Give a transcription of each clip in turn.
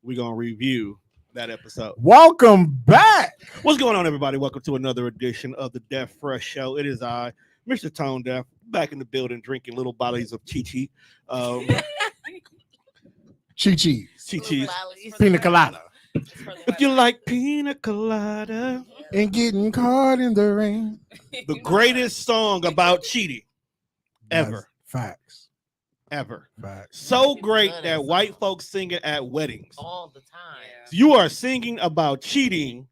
we're gonna review that episode. Welcome back. What's going on, everybody? Welcome to another edition of the Deaf Fresh Show. It is I, Mr. Tone Deaf, back in the building, drinking little bottles of Chi-Chi. Chi-Chi's. Pina colada. If you like pina colada. And getting caught in the rain. The greatest song about cheating ever. Facts. Ever. Facts. So great that white folks sing it at weddings. All the time. You are singing about cheating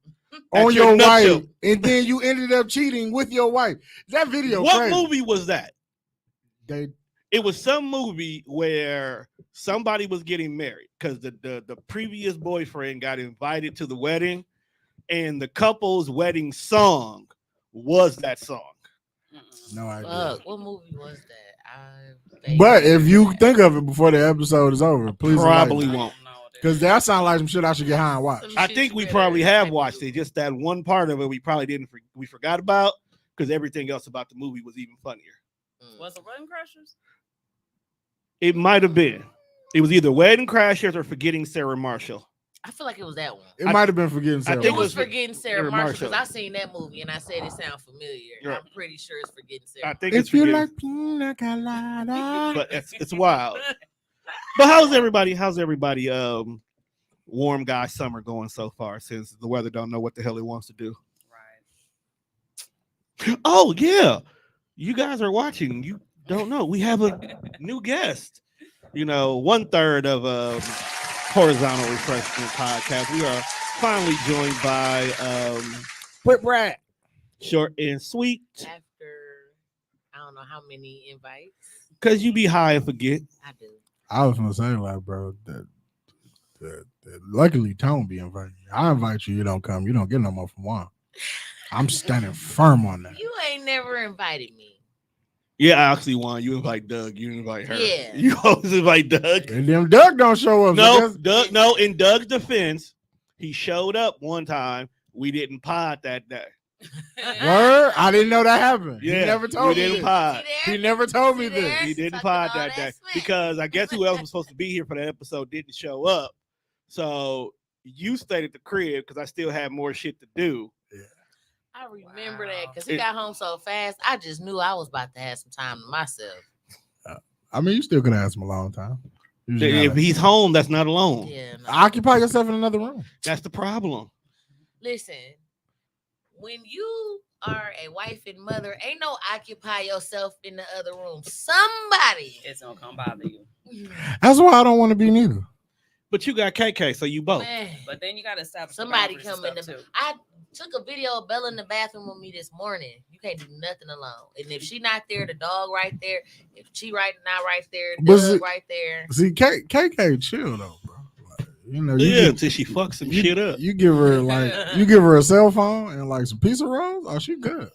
On your wife. nuptial. And then you ended up cheating with your wife. That video What crazy. movie was that? They It was some movie where somebody was getting married because the previous boyfriend got invited to the wedding, and the couple's wedding song was that song. no idea. Fuck, what movie was that? But if you think of it before the episode is over, please Probably won't. because that sounds like some shit I should get high and watch. I think we probably have watched it. Just that one part of it we probably we forgot about because everything else about the movie was even funnier. Was it Wedding Crashers? It might have been. It was either Wedding Crashers or Forgetting Sarah Marshall. I feel like it was that one. It might have been Forgetting Sarah. I think It was was Forgetting Sarah Sarah Marshall Marshall. because I seen that movie and I said it sounded familiar. Right. I'm pretty sure it's Forgetting Sarah. I think it's If you Forgetting, like pina colada. but it's wild. But how's everybody? Warm guy summer going so far since the weather don't know what the hell it wants to do. Right. Oh yeah, you guys are watching. You don't know we have a new guest. You know, 1/3 of Horizontal Refreshment Podcast. We are finally joined by Whip rat. Short and Sweet, After I don't know how many invites. because you be high and forget. I do. I was gonna say, like, bro, that luckily Tone be inviting you. I invite you, you don't come, you don't get no more from one. I'm standing firm on that. You ain't never invited me. Yeah, I actually won. You invite Doug. You invite her. Yeah. You always invite Doug. And them Doug don't show up. No, so that's- Doug. No, in Doug's defense, he showed up one time. We didn't pod that day. Word? I didn't know that happened. Yeah, He never we told me didn't this. pod. He never told me this. He didn't Talking pod all that day that smack. because I guess who else was supposed to be here for the episode didn't show up. So you stayed at the crib because I still had more shit to do. I remember that because It- he got home so fast. I just knew I was about to have some time to myself. I mean, you still could ask him a long time. You just If gotta he's home, that's not alone. Yeah. No. occupy yourself in another room. That's the problem. Listen, when you are a wife and mother, ain't no occupy yourself in the other room. Somebody. It's gonna come bother you. That's why I don't want to be neither. But you got KK, so you both. Man. But then you gotta establish the Somebody boundaries and come in the. stuff, too. I took a video of Bella in the bathroom with me this morning. You can't do nothing alone. And if she not there, the dog right there. If she not right there, But Doug see- right there. See, KK chill though, bro. Like, you know, you Yeah, give- until she fucks some you, shit up. You give her a cell phone and like some pizza rolls. Oh, she good.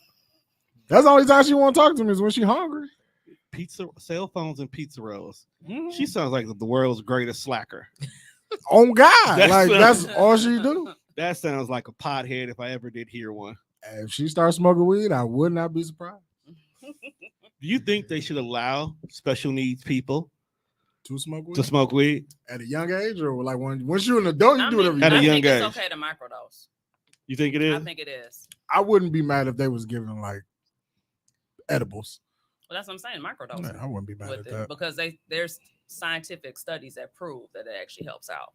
That's the only time she want to talk to me is when she hungry. Pizza, cell phones, and pizza rolls. She sounds like the world's greatest slacker. On God, That's like what- that's all she do. That sounds like a pothead if I ever did hear one. If she starts smoking weed, I would not be surprised. Do you think they should allow special needs people To smoke weed to smoke weed? at a young age, or like once you're an adult, you I do mean, whatever you At a I want. young think age. it's okay to microdose. You think it is? I think it is. I wouldn't be mad if they was giving like edibles. Well, that's what I'm saying. Microdose. Yeah, I wouldn't be mad with at it that. because there's scientific studies that prove that it actually helps out.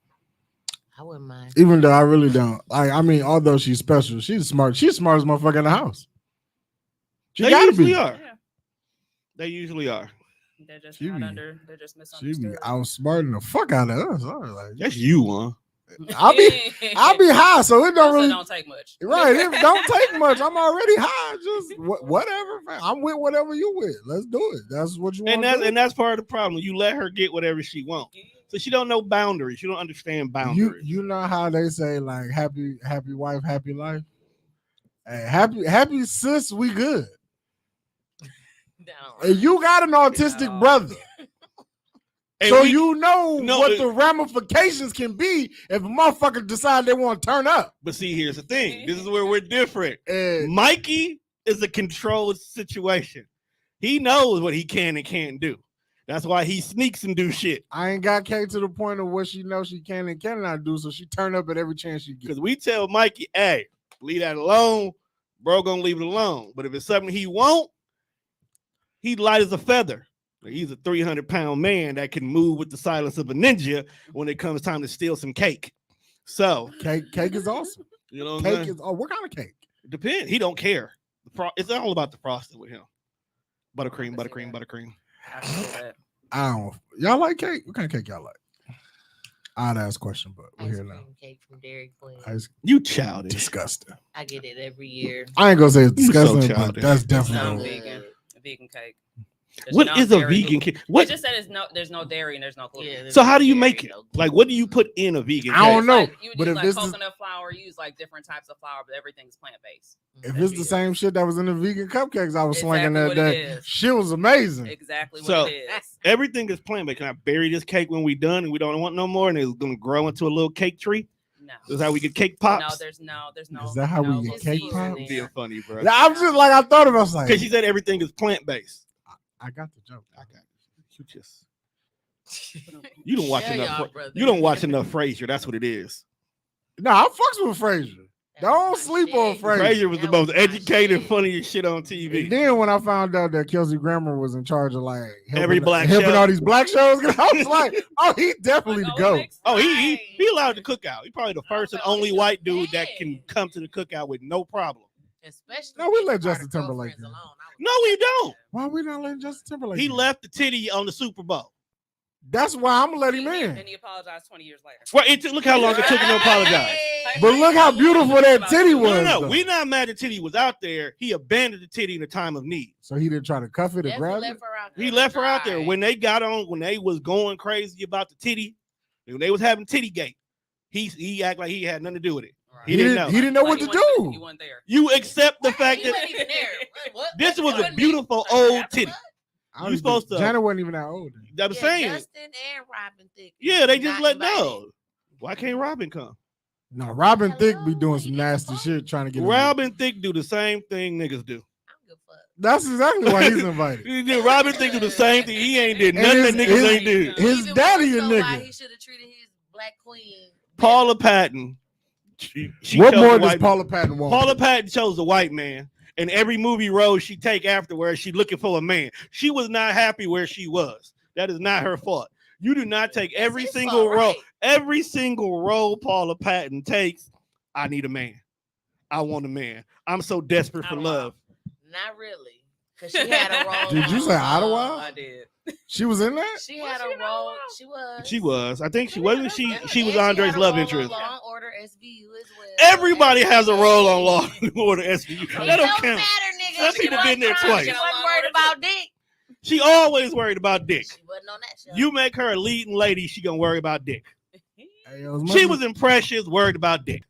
I wouldn't mind. Even though I really don't. Like, I mean, although she's special, she's smart. She's the smartest motherfucker in the house. She They gotta usually be. are. Yeah, They usually are. they're just She not be- under. They're just She be misunderstood. outsmarting the fuck out of us. I was like, That's you, huh? I'll be high, so it don't Also, really. don't take much. Right, it don't take much. I'm already high. Just whatever. Man. I'm with whatever you with. Let's do it. That's what you want. And that's part of the problem. You let her get whatever she wants. So she don't know boundaries. You don't understand boundaries. You know how they say like happy wife, happy life. Hey, happy sis, we good. No. And you got an autistic No. brother. And So we- you know No, what it- the ramifications can be if a motherfucker decide they want to turn up. But see, here's the thing. This is where we're different. And Mikey is a controlled situation. He knows what he can and can't do. That's why he sneaks and do shit. I ain't got Kate to the point of what she knows she can and cannot do, so she turn up at every chance she gets. Because we tell Mikey, hey, leave that alone. Bro gonna leave it alone. But if it's something he won't, he light as a feather. He's a 300-pound man that can move with the silence of a ninja when it comes time to steal some cake. So Cake is awesome. you know what I'm Cake saying? is what kind of cake? Depends. He don't care. It's all about the frosting with him. Buttercream, buttercream, buttercream. I feel that. I don't. Y'all like cake? What kind of cake y'all like? I'd ask question, but we're Ice here now. cream cake from Dairy Queen. You childish. Disgusting. I get it every year. I ain't gonna say it's You so disgusting, but childish. that's Some definitely. vegan, a vegan cake. There's What no is a dairy vegan gluten. cake? What? They just said there's no dairy and there's no gluten. Yeah, So how do you there's make it? no Like, what do you put in a vegan I don't cake? know. Like, you but use if like this is- coconut flour, you use like different types of flour, but everything's plant based. If it's the same shit that was in the vegan cupcakes I was slinging Exactly that what day, it is. shit was amazing. Exactly what So- it is. Everything is plant based. Can I bury this cake when we done and we don't want no more and it's gonna grow into a little cake tree? No. Is that how we get cake No, pops? there's no. Is that how we no get little cake seeds pops? in Being there. funny, bro. Yeah, I'm just like I thought about. I was like, Because she said everything is plant based. I got the joke. I got it. You just you don't watch Yeah, enough. y'all, brother. You don't watch enough Frasier. That's what it is. No, I fucks with Frasier. Don't sleep on Frasier. Frasier was the That most was my educated, shit. funniest shit on And TV. then when I found out that Kelsey Grammer was in charge of like Every black helping show. all these black shows, I was like, oh, he definitely Like, the go. it makes Oh, sense. he allowed to cook out. He probably the first and Oh, only he white was dude that bad. can come to the cookout with no problem. Especially No, we if let you Justin are the Timberlake girlfriends in. alone. No, we don't. Why we not letting Justin Timberlake? He in? left the titty on the Super Bowl. That's why I'm gonna let him in. And he apologized 20 years later. Well, look how long it took him to apologize. But look how beautiful that titty was. No, though. we're not mad that titty was out there. He abandoned the titty in a time of need. So he didn't try to cuff it or grab it. He left her out there when they got on, when they was going crazy about the titty, when they was having titty gate. He acted like he had nothing to do with it. He didn't know. He didn't know what Like, to he wasn't- do. He wasn't there. You accept the fact He that wasn't even there. What? this was a Wasn't beautiful me. old titty. I You was supposed to- Janet wasn't even that old. I'm Yeah, saying, Justin and Robin Thicke. yeah, they just not let invited. know. Why can't Robin come? No, Robin Thicke be Hello, doing some he nasty is shit trying to get him. Robin Thicke do the same thing niggas do. I don't give a fuck. That's exactly why he's invited. Robin Thicke do the same thing. He ain't did And nothing that his- niggas his- ain't do. His Even daddy more a so nigga. Why he should have treated his black queen. Paula Patton. She What chose more a does white- Paula Patton want? Paula Patton chose a white man. And every movie role she take afterwards, she looking for a man. She was not happy where she was. That is not her fault. You do not take That's every his single fault, role. right? Every single role Paula Patton takes, I need a man. I want a man. I'm so desperate for Ottawa. love. Not really. Because she had a role. Did you say on, Ottawa? I did. She was in that? She Was had she a in role. Ottawa? She was. She was. I think she Yeah, wasn't. that's She right. she was And Andre's had a love role on interest. Law and Order SVU as well. Everybody has a role on Law and Order SVU. It That don't don't count. matter, nigga. Some She people wasn't been there trying- twice. She wasn't worried about dick. She always worried about dick. She wasn't on that show. You make her a leading lady, she gonna worry about dick. Hey, yo, as She much was in Precious, worried about dick.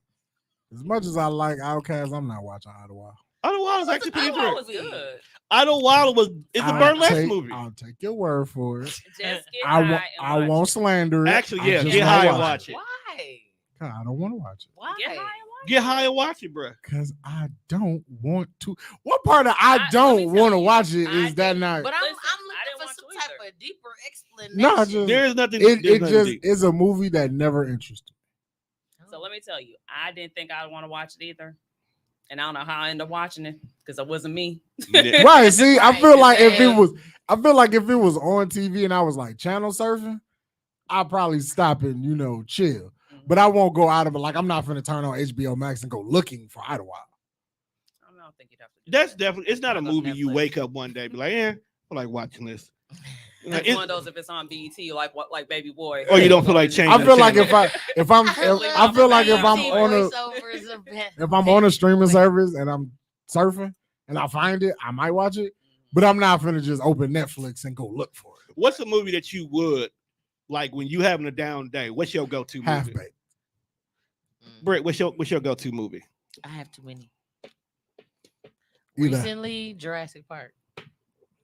as much as I like Outkast, I'm not watching Ottawa. Idlewild is actually pretty Ottawa good. was good. Idlewild was it's a burlesque movie. I'll take your word for it. Just get I high won't. and I watch won't it. slander it. Actually, I yeah, just get won't high and watch watch it. Why? God, I don't want to watch it Why? Get high and watch Get high and watch it, bro. because I don't want to. What part of let I me don't tell want to you, watch it I is that didn't- not? But I'm Listen, I looking didn't for want some to type either. of deeper explanation. No, I just- There is nothing. It there's nothing just deep. is a movie that never interested. So let me tell you, I didn't think I'd want to watch it either. And I don't know how I ended up watching it because it wasn't me. Yeah. Right? See, I Right, feel like if it yeah. was, I feel like if it was on TV and I was like channel surfing, I'd probably stop and chill. But I won't go out of it. Like I'm not gonna turn on HBO Max and go looking for Idlewild. I don't think you'd have to do That's that. definitely. It's not a Gotta go movie you Netflix. wake up one day be like, I like watching this. You know, It's it- one of those if it's on BET, like Baby Boy. Or you don't feel like changing I feel the like channel. if I feel like if I'm on a voiceovers of that. if I'm on a streaming service and I'm surfing and I find it, I might watch it. But I'm not gonna just open Netflix and go look for it. What's a movie that you would like when you having a down day? What's your go-to Half movie? baked. Britt, what's your go-to movie? I have too many. Either Recently, Jurassic Park.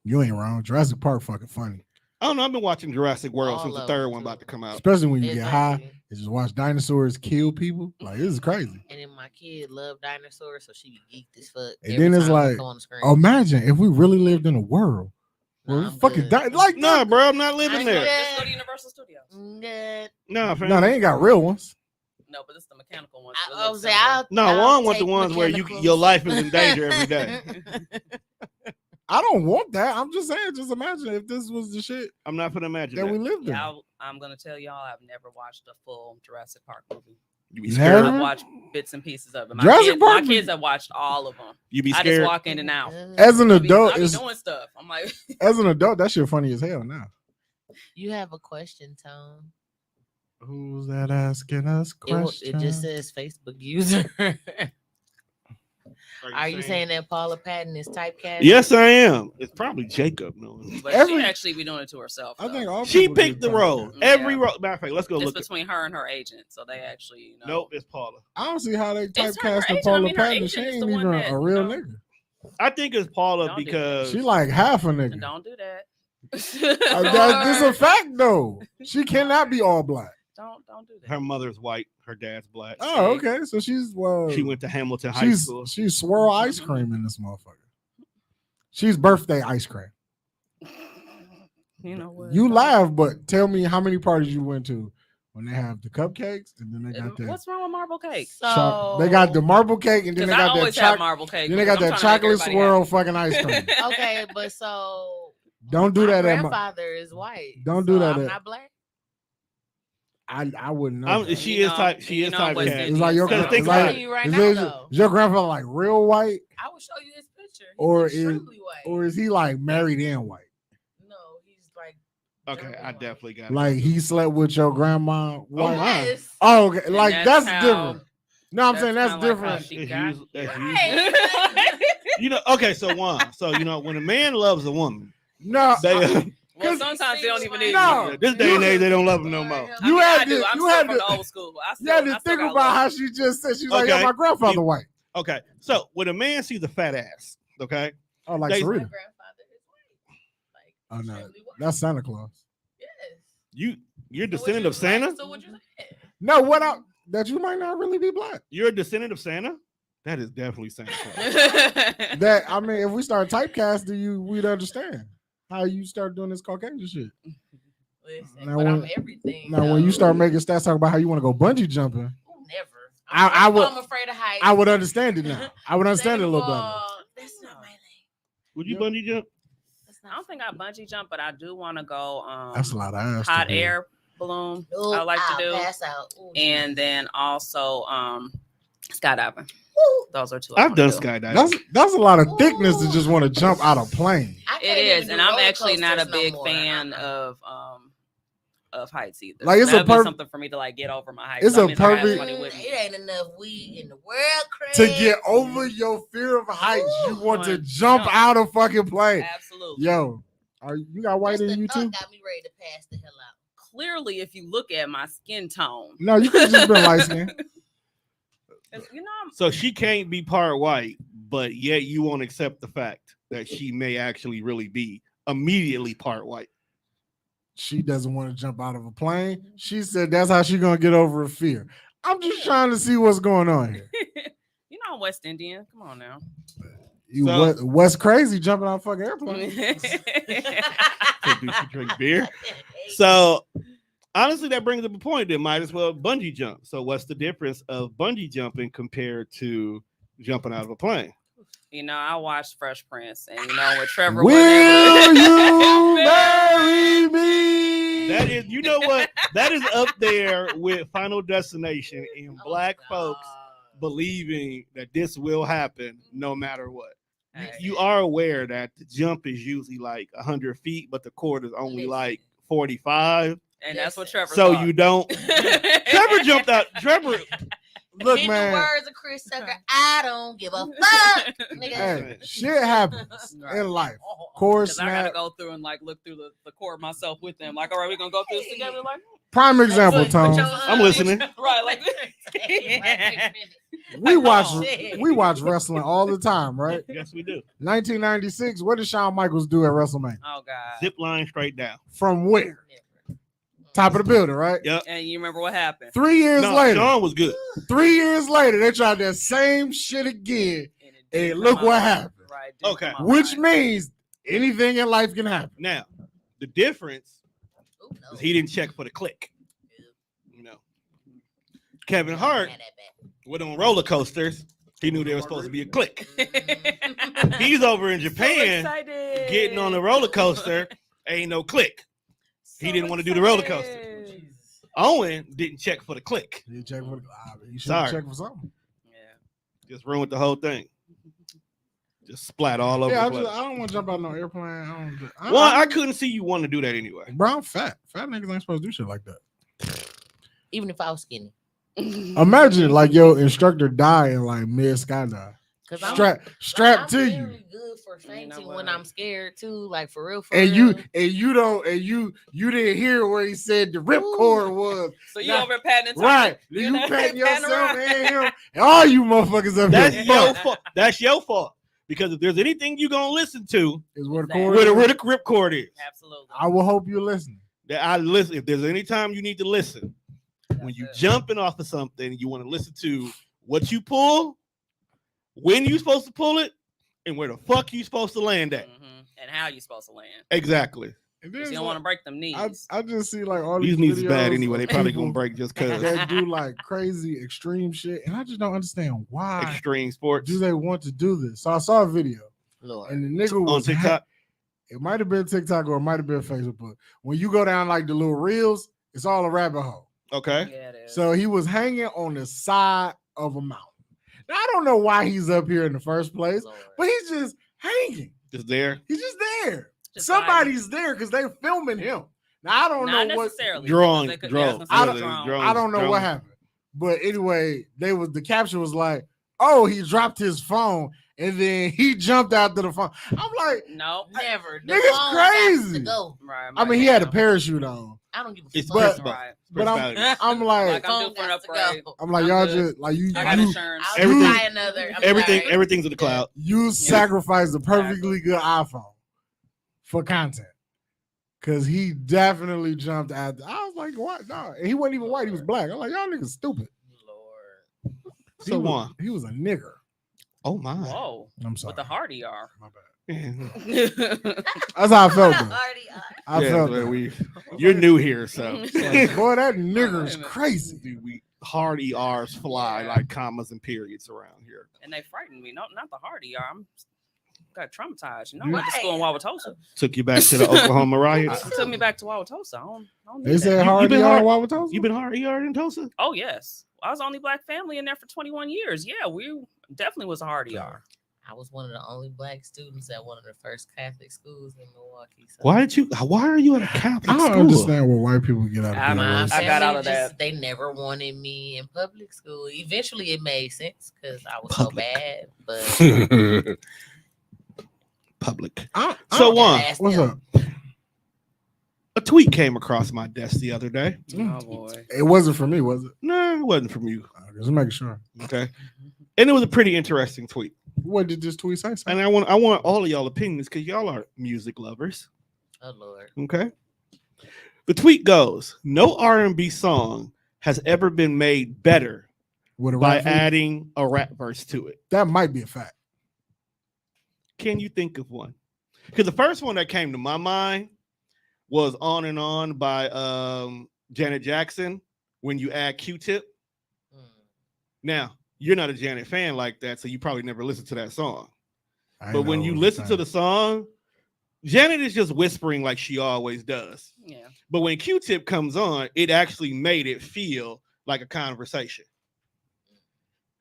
you ain't wrong. Jurassic Park fucking funny, I don't know. I've been watching Jurassic World All since the of third them, one too. about to come out. especially when you get high Exactly. and just watch dinosaurs kill people. Like this is crazy. And then my kid loved dinosaurs, so she be geeked as fuck. And every then it's time they like, come on the screen. Imagine if we really lived in a world Well, I'm we fucking good. died. Like, Nah, bro, I'm not living I'm there. good. Let's go to Universal Studios. Good. Nah, fam. no, they ain't got real ones. No, but it's the mechanical ones. It I looks was say similar. No, I'll one want the take ones where your life is in danger every day. I don't want that. I'm just saying, just imagine if this was the shit I'm not gonna imagine that that. we lived in. Yeah, I'm gonna tell y'all, I've never watched a full Jurassic Park movie. You be Never? scared. I've watched bits and pieces of it. Jurassic My Park kids have watched all of them. You be I just scared. walk in and out. As an I be adult, it's, doing stuff. I'm like, as an adult, that shit funny as hell now. You have a question, Tone. Who's that asking us questions? It just says Facebook user. Are you saying that Paula Patton is typecast? Yes, I am. It's probably Jacob. No, but Every- she actually be doing it to herself. I though. think all she people picked do the role. podcasts. Every Yeah. role. Matter of fact, let's go It's look. between her and her agent, so they actually, you know. Nope, it's Paula. I don't see how they It's her typecast agent. Paula I mean, her Patton. agent She is ain't the even one that, a real you know, nigga. I think it's Paula Don't do that. because She like half a And nigga. don't do that. This is a fact though. She cannot be all black. Don't do that. her mother's white, her dad's black. Oh, okay. So she's She went to Hamilton High School. She's swirl ice cream in this motherfucker. She's birthday ice cream. You know what? You laugh, but tell me how many parties you went to when they have the cupcakes and then they got the What's wrong with marble cake? they got the marble cake and then Because they I got that always have chocolate. marble cake. Then they got because that I'm trying to make chocolate everybody swirl happy. fucking ice cream. Okay, but so Don't do my that at my. grandfather is white. Don't do so that I'm at- not black. I wouldn't know. that. She You is know, type. She you is know, West typecast. It's like your, Because it's think like, about it. You right is now, your- though. is your grandfather like real white, I will show you his picture. He's Or extremely white. or is he like married and white? No, he's like Okay, German I white. definitely got it. Like he slept with your grandma white? my. Yes. Oh, okay. And Like that's that's how- different. No, I'm saying that's kinda like how different. she It's got usually- that's here. Right. You know, okay, so Juan. So you know, when a man loves a woman, No, they Well, sometimes they don't even need No. you. this day and age they don't love him no more. I You mean, had I do. to- I'm you still had from to- the old school. you had to think about how she just said she's like, yeah, Okay. my grandfather white. Okay, so when a man sees a fat ass, okay, Oh, like They- My Serita. grandfather is white. Like Oh no, extremely white. that's Santa Claus. Yes. you're So what descendant you of Santa. Like, so what you saying? No, what I that you might not really be black. You're a descendant of Santa. That is definitely Santa Claus. That I mean, if we start typecasting you, we'd understand how you start doing this Caucasian shit. Listen, Now but I'm when- everything. Now, when you though. start making stats talk about how you want to go bungee jumping, Ooh, never. I would- I'm afraid of heights. I would understand it now. I would understand it a little better. That's not my thing. Would you Yeah. bungee jump? That's I don't think I bungee jump, but I do want to go That's a lot of ass. to hot do. air balloon. Ooh, I like to I'll do. Pass out. Ooh, And then also skydiving. Ooh, Those are two. I I've wanna done do. skydiving. That's a lot of thickness to just want to jump out of plane. I It can't even is, do and I'm roller actually not a coasters no big more. fan of heights either. Like, it's a That'd be per- something for me to like get over my height. It's So a that means I gotta have perfect- somebody with me. It ain't enough weed in the world, Craig. To get over your fear of heights, you want to jump out of fucking plane. Absolutely. Yo, you got white Just in the you thought too? got me ready to pass the hell out. Clearly, if you look at my skin tone, No, you could just been light skinned. you know, So she can't be part white, but yet you won't accept the fact that she may actually really be immediately part white. She doesn't want to jump out of a plane. She said that's how she gonna get over her fear. I'm just trying to see what's going on here. you know, I'm West Indian. Come on now. You So- what's crazy jumping out of fucking airplane? To do to drink beer. So honestly, that brings up a point. That might as well bungee jump. So what's the difference of bungee jumping compared to jumping out of a plane? You know, I watched Fresh Prince, and you know, with Trevor, Will you marry me? That is, you know what? That is up there with Final Destination and black folks believing that this will happen no matter what. You are aware that the jump is usually like 100 feet, but the court is only like 45. and that's what Trevor. So thought. you don't. Trevor jumped out. Trevor, Look, In man. the words of Chris Tucker, I don't give a fuck. Nigga. Hey, shit happens Right. in life. Core Because I gotta snap. go through and like look through the court myself with them. Like, all right, we're gonna go through this together. Like, Prime example, Put Tom. your I'm listening. right, like We watch Shit. we watch wrestling all the time, right? yes, we do. 1996. What did Shawn Michaels do at WrestleMania? oh god. Zip line straight down. From where? Top of the building, right? Yep. And you remember what happened? 3 years No, later. Sean was good. 3 years later, they tried that same shit again. And it didn't And look come what out happened. Right. it didn't Okay. come out Which right. means Anything in life can happen. Now, the difference Ooh, no. is he didn't check for the click. Yeah. You know, Kevin Hart Had that back. went on roller coasters. He knew there was supposed to be a click. Mhm. He's over in So Japan excited. getting on the roller coaster. Ain't no click. He didn't want to do the roller coaster. excited. Owen didn't check for the click. You check for you should Sorry. check for something. Yeah. Just ruined the whole thing. Just splat all over Yeah, the place. I don't want to jump out no airplane. Well, I couldn't see you want to do that anyway. Bro, I'm fat. Fat niggas ain't supposed to do shit like that. Even if I was skinny. Imagine like your instructor dying like mid skydive. Cause Strapped I'm to you. very good for fainting what? when I'm scared too. Like for real. And you didn't hear where he said the ripcord was. So you Nah, over patting and Right. talking? You know, patting yourself around. and him. And all you motherfuckers up That's here. your fault. That's your fault. Because if there's anything you're gonna listen to, Is where the Exactly. cord where is. the ripcord is. Absolutely. I will hope you listen. That I listen. If there's any time you need to listen, when That's you it. jumping off of something, you want to listen to what you pull, when you supposed to pull it, and where the fuck you supposed to land at. And how you supposed to land? Exactly. And then Because it's you don't want to break them knees. I just see like all These these knees is bad videos anyway. They of probably people gonna break just cause that do like crazy extreme shit, and I just don't understand why extreme sports do they want to do this. So I saw a video, Lord. and the nigga on was TikTok. It might have been TikTok or it might have been Facebook, but when you go down like the little reels, it's all a rabbit hole. Okay. Yeah, it is. So he was hanging on the side of a mountain. Now I don't know why he's up here in the first place, Lord. but he's just hanging. Just there. He's just there. Just Somebody's there because they're filming him. Now I don't Not know what necessarily. Drawing, They could- draw. yeah, I was I gonna say don't- drone. Drone. I don't know what happened. But anyway, the caption was like, oh, he dropped his phone and then he jumped out to the phone. I'm like, No. Never. The Nigga's phone got crazy. to go. Right. I mean, he had a parachute on. I don't give a It's fuck. principle. Right. But Personality. I'm like, Like, I'm Phone due for an got to upgrade. go. I'm like, I'm y'all good. just like I got you insurance. I'll Everything- buy another. I'm everything, sorry. everything's in the cloud. you sacrificed a perfectly good iPhone for content. Cause he definitely jumped out. I was like, what? No, and he wasn't even white, he was black. I'm like, y'all niggas stupid. Lord. So on. He was a nigger. Oh my. Whoa. I'm sorry. With the hard ER. My bad. Yeah. That's how I felt though. Already, I Yeah, felt well, that. you're new here, so Like, boy, that nigger is crazy. dude, we hard ERs fly Yeah. like commas and periods around here. And they frightened me. Not the hard ER. I'm got traumatized. You know, I went to school in Right. Wauwatosa. Took you back to the Oklahoma riots. It took me back to Wauwatosa. I don't need They said that. hard you been ER hard- Wauwatosa? You been hard ER in Tulsa? Oh yes, I was the only black family in there for 21 years. Yeah, we definitely was a hard ER. I was one of the only black students at one of the first Catholic schools in Milwaukee. So Why are you at a Catholic I don't school? understand what white people get out I of mean, being my racist. I got family out of that. They never wanted me in public school. Eventually, it made sense because I was so Public. bad. But Public. I- So gotta Juan, ask What's them. up? a tweet came across my desk the other day. Oh boy. It wasn't for me, was it? No, it wasn't from you. Just making sure. Okay. And it was a pretty interesting tweet. What did this tweet say? And I want all of y'all opinions because y'all are music lovers. Oh Lord. Okay. The tweet goes: no R&B song has ever been made better With a by rap feature? adding a rap verse to it. That might be a fact. Can you think of one? Because the first one that came to my mind was On and On by Janet Jackson when you add Q-Tip. Mm. Now, you're not a Janet fan like that, so you probably never listened to that song. I But ain't when know you it was listen a to the fact. song, Janet is just whispering like she always does. Yeah. But when Q-Tip comes on, it actually made it feel like a conversation.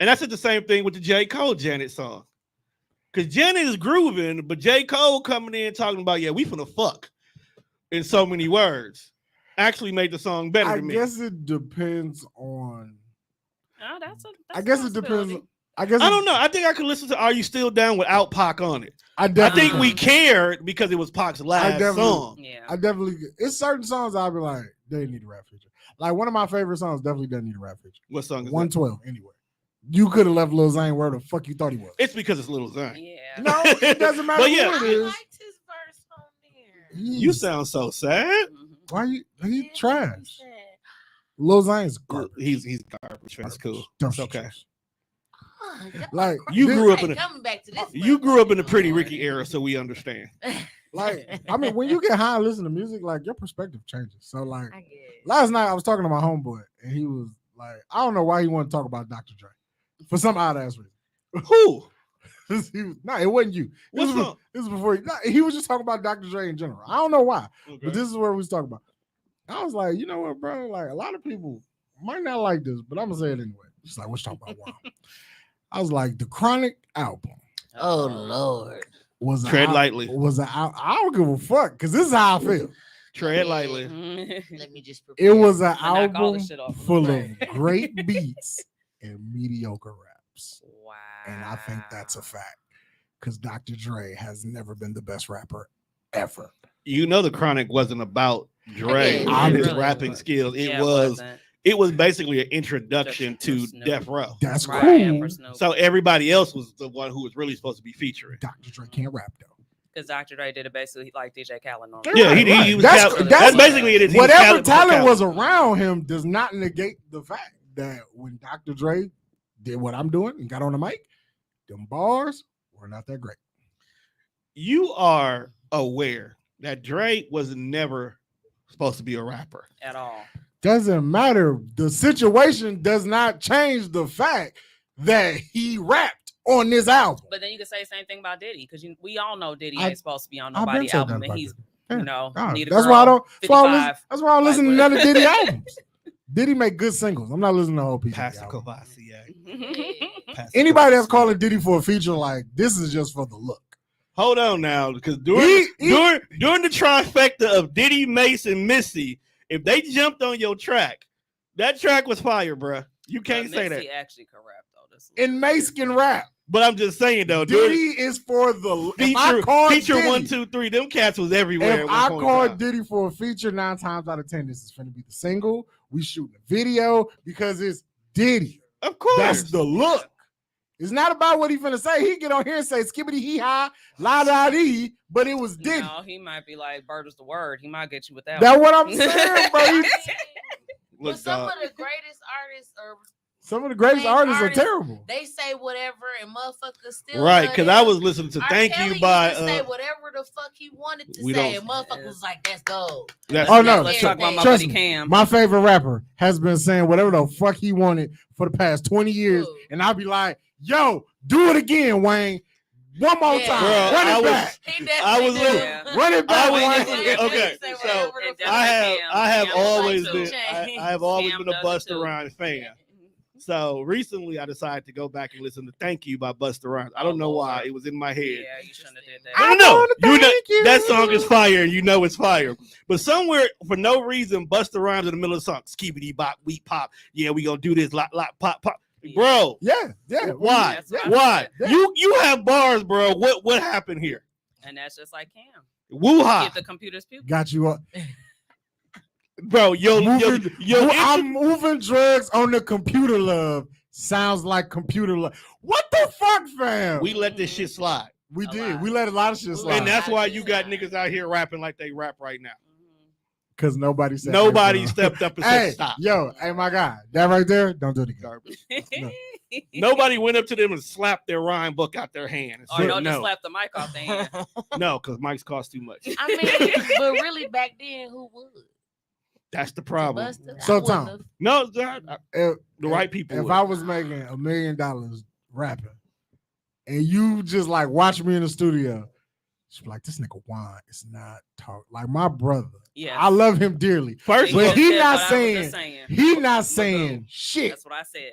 And I said the same thing with the J. Cole Janet song. Because Janet is grooving, but J. Cole coming in talking about, yeah, we finna fuck in so many words actually made the song better I to me. guess it depends on. Oh, that's I guess it depends. I guess I don't know. I think I could listen to Are You Still Down without Pac on it. I I definitely. think we cared because it was Pac's last definitely- song. Yeah. I definitely. It's certain songs I'll be like, they need a rap feature. Like one of my favorite songs definitely doesn't need a rap feature. What song is that? 112. Anyway, you could have left Lil Zane where the fuck you thought he was. It's because it's Lil Zane. Yeah. No, it doesn't matter But yeah. who I it is. liked his verse on there. You sound so sad. Mhm. Why you? He Yeah, trash. he said, Lil Zane's garbage. He's garbage. That's cool. It's okay. "Oh, God, Like You this- grew up hey, in a coming back to this. you grew up in the Pretty motherfucker, Ricky era, so we understand. Lord." Like, I mean, when you get high and listen to music, like your perspective changes. So, like, I guess. last night I was talking to my homeboy, and he was like, I don't know why he wanted to talk about Dr. Dre for some odd ass reason. Who? No, it wasn't you. What's up? This was before he was just talking about Dr. Dre in general. I don't know why, Okay. but this is what we was talking about. I was like, you know what, bro? Like, a lot of people might not like this, but I'm gonna say it anyway. She's like, what you talking about? Wow. I was like, the Chronic album Oh Lord. was Tread lightly. I don't give a fuck because this is how I feel. Tread lightly. Let me just It prepare. was an knock all album this shit off. full of Right. great beats and mediocre raps. Wow. And I think that's a fact because Dr. Dre has never been the best rapper ever. You know the Chronic wasn't about Dre Yeah, and his really rapping was. skills. It Yeah, was wasn't. it was basically an introduction to Just for Snoop. Death Row. That's Right, cool. and for Snoop. So everybody else was the one who was really supposed to be featuring. Dr. Dre can't rap though. Because Dr. Dre did it basically like DJ Khaled normally. Yeah, he Right. was. That's- That's basically it. Is he was Whatever Khaled before talent Khaled. was around him does not negate the fact that when Dr. Dre did what I'm doing and got on the mic, them bars were not that great. You are aware that Dre was never supposed to be a rapper. At all. Doesn't matter. The situation does not change the fact that he rapped on this album. But then you can say the same thing about Diddy because we all know Diddy I- ain't supposed to be on I've been nobody's saying album, that and about he's Diddy. Yeah. you know Ah, need a that's girl, why I don't. That's why I 55. listen, that's why I don't listen to Like, none of Diddy albums. Diddy make good singles. I'm not listening to whole people. Pastor Kovacic. Anybody that's calling Diddy for a feature, like this is just for the look. Hold on now, because during the trifecta of Diddy, Mace, and Missy, if they jumped on your track, that track was fire, bruh. You can't say that. He actually can rap though. This And Mace can rap. But I'm just saying though, Diddy is for the if I feature, call feature Diddy, 1, 2, 3. Them cats was everywhere. If at I one point in call time. Diddy for a feature, 9 times out of 10, this is finna be the single. We shooting a video because it's Diddy. Of course, That's the look. It's not about what he finna say. He get on here and say skibbity hee ha, la da dee, but it was Diddy. No, he might be like bird is the word. He might get you with that. That's one. what I'm saying, bro. But Look, some dog. of the greatest artists are Some of the greatest Main artists are artists, terrible. they say whatever and motherfuckers still Right, love because them. I was listening to R. "Thank Kelly You" used by to say whatever the fuck he wanted to we say, don't- and motherfuckers was like, "That's gold." that's, Oh, no. Let's talk about my Trust buddy me. Cam. My favorite rapper has been saying whatever the fuck he wanted for the past 20 years, Ooh. and I'll be like, yo, do it again, Wayne. One more Yeah. time. Bro, Run it I was- back. He I was definitely little. do. Run it back, I was Wayne. listening- okay, Say so whatever the And fuck- I have Cam was always like been too. I have always Cam been a does it Busta too. Rhymes fan. So recently, I decided to go back and listen to "Thank You" by Busta Rhymes. I don't know why Lord. it was in my head. Yeah, you shouldn't have did that. I don't know. wanna You know thank you. that song is fire, and you know it's fire. But somewhere, for no reason, Busta Rhymes in the middle of the song, "Skibidi bop, we pop." Yeah, we gonna do this, lot, pop, pop. Bro, Yeah. why? That's what I Why? said. You have bars, bro. What happened here? And that's just like Cam. Woo ha, Give the computers people. Got you up. bro. Yo, I'm moving drugs on the computer, love. Sounds like computer love. What the fuck, fam? we let this shit slide, We A did. lot. We let a lot of shit And slide and that's why Slide. you got niggas out here rapping like they rap right now. because nobody said Nobody hey, bro. stepped up and Hey, said stop. yo, hey, my guy, that right there, don't do it again. Garbage. No. Nobody went up to them and slapped their rhyme book out their hand. And Or said, no, just no, slap the mic off their hand. no, because mics cost too much. I mean, but really back then, who would? That's the problem. Busta? So, I wouldn't Tom, have. No, it's not. If, The right people If would. I was making $1 million rapping, and you just like watch me in the studio, she'd be like, "This nigga Juan is not talk like my brother. Yes. I love him dearly. First of But all, he said not what I was saying- just saying. He not But saying boom. shit. That's what I said.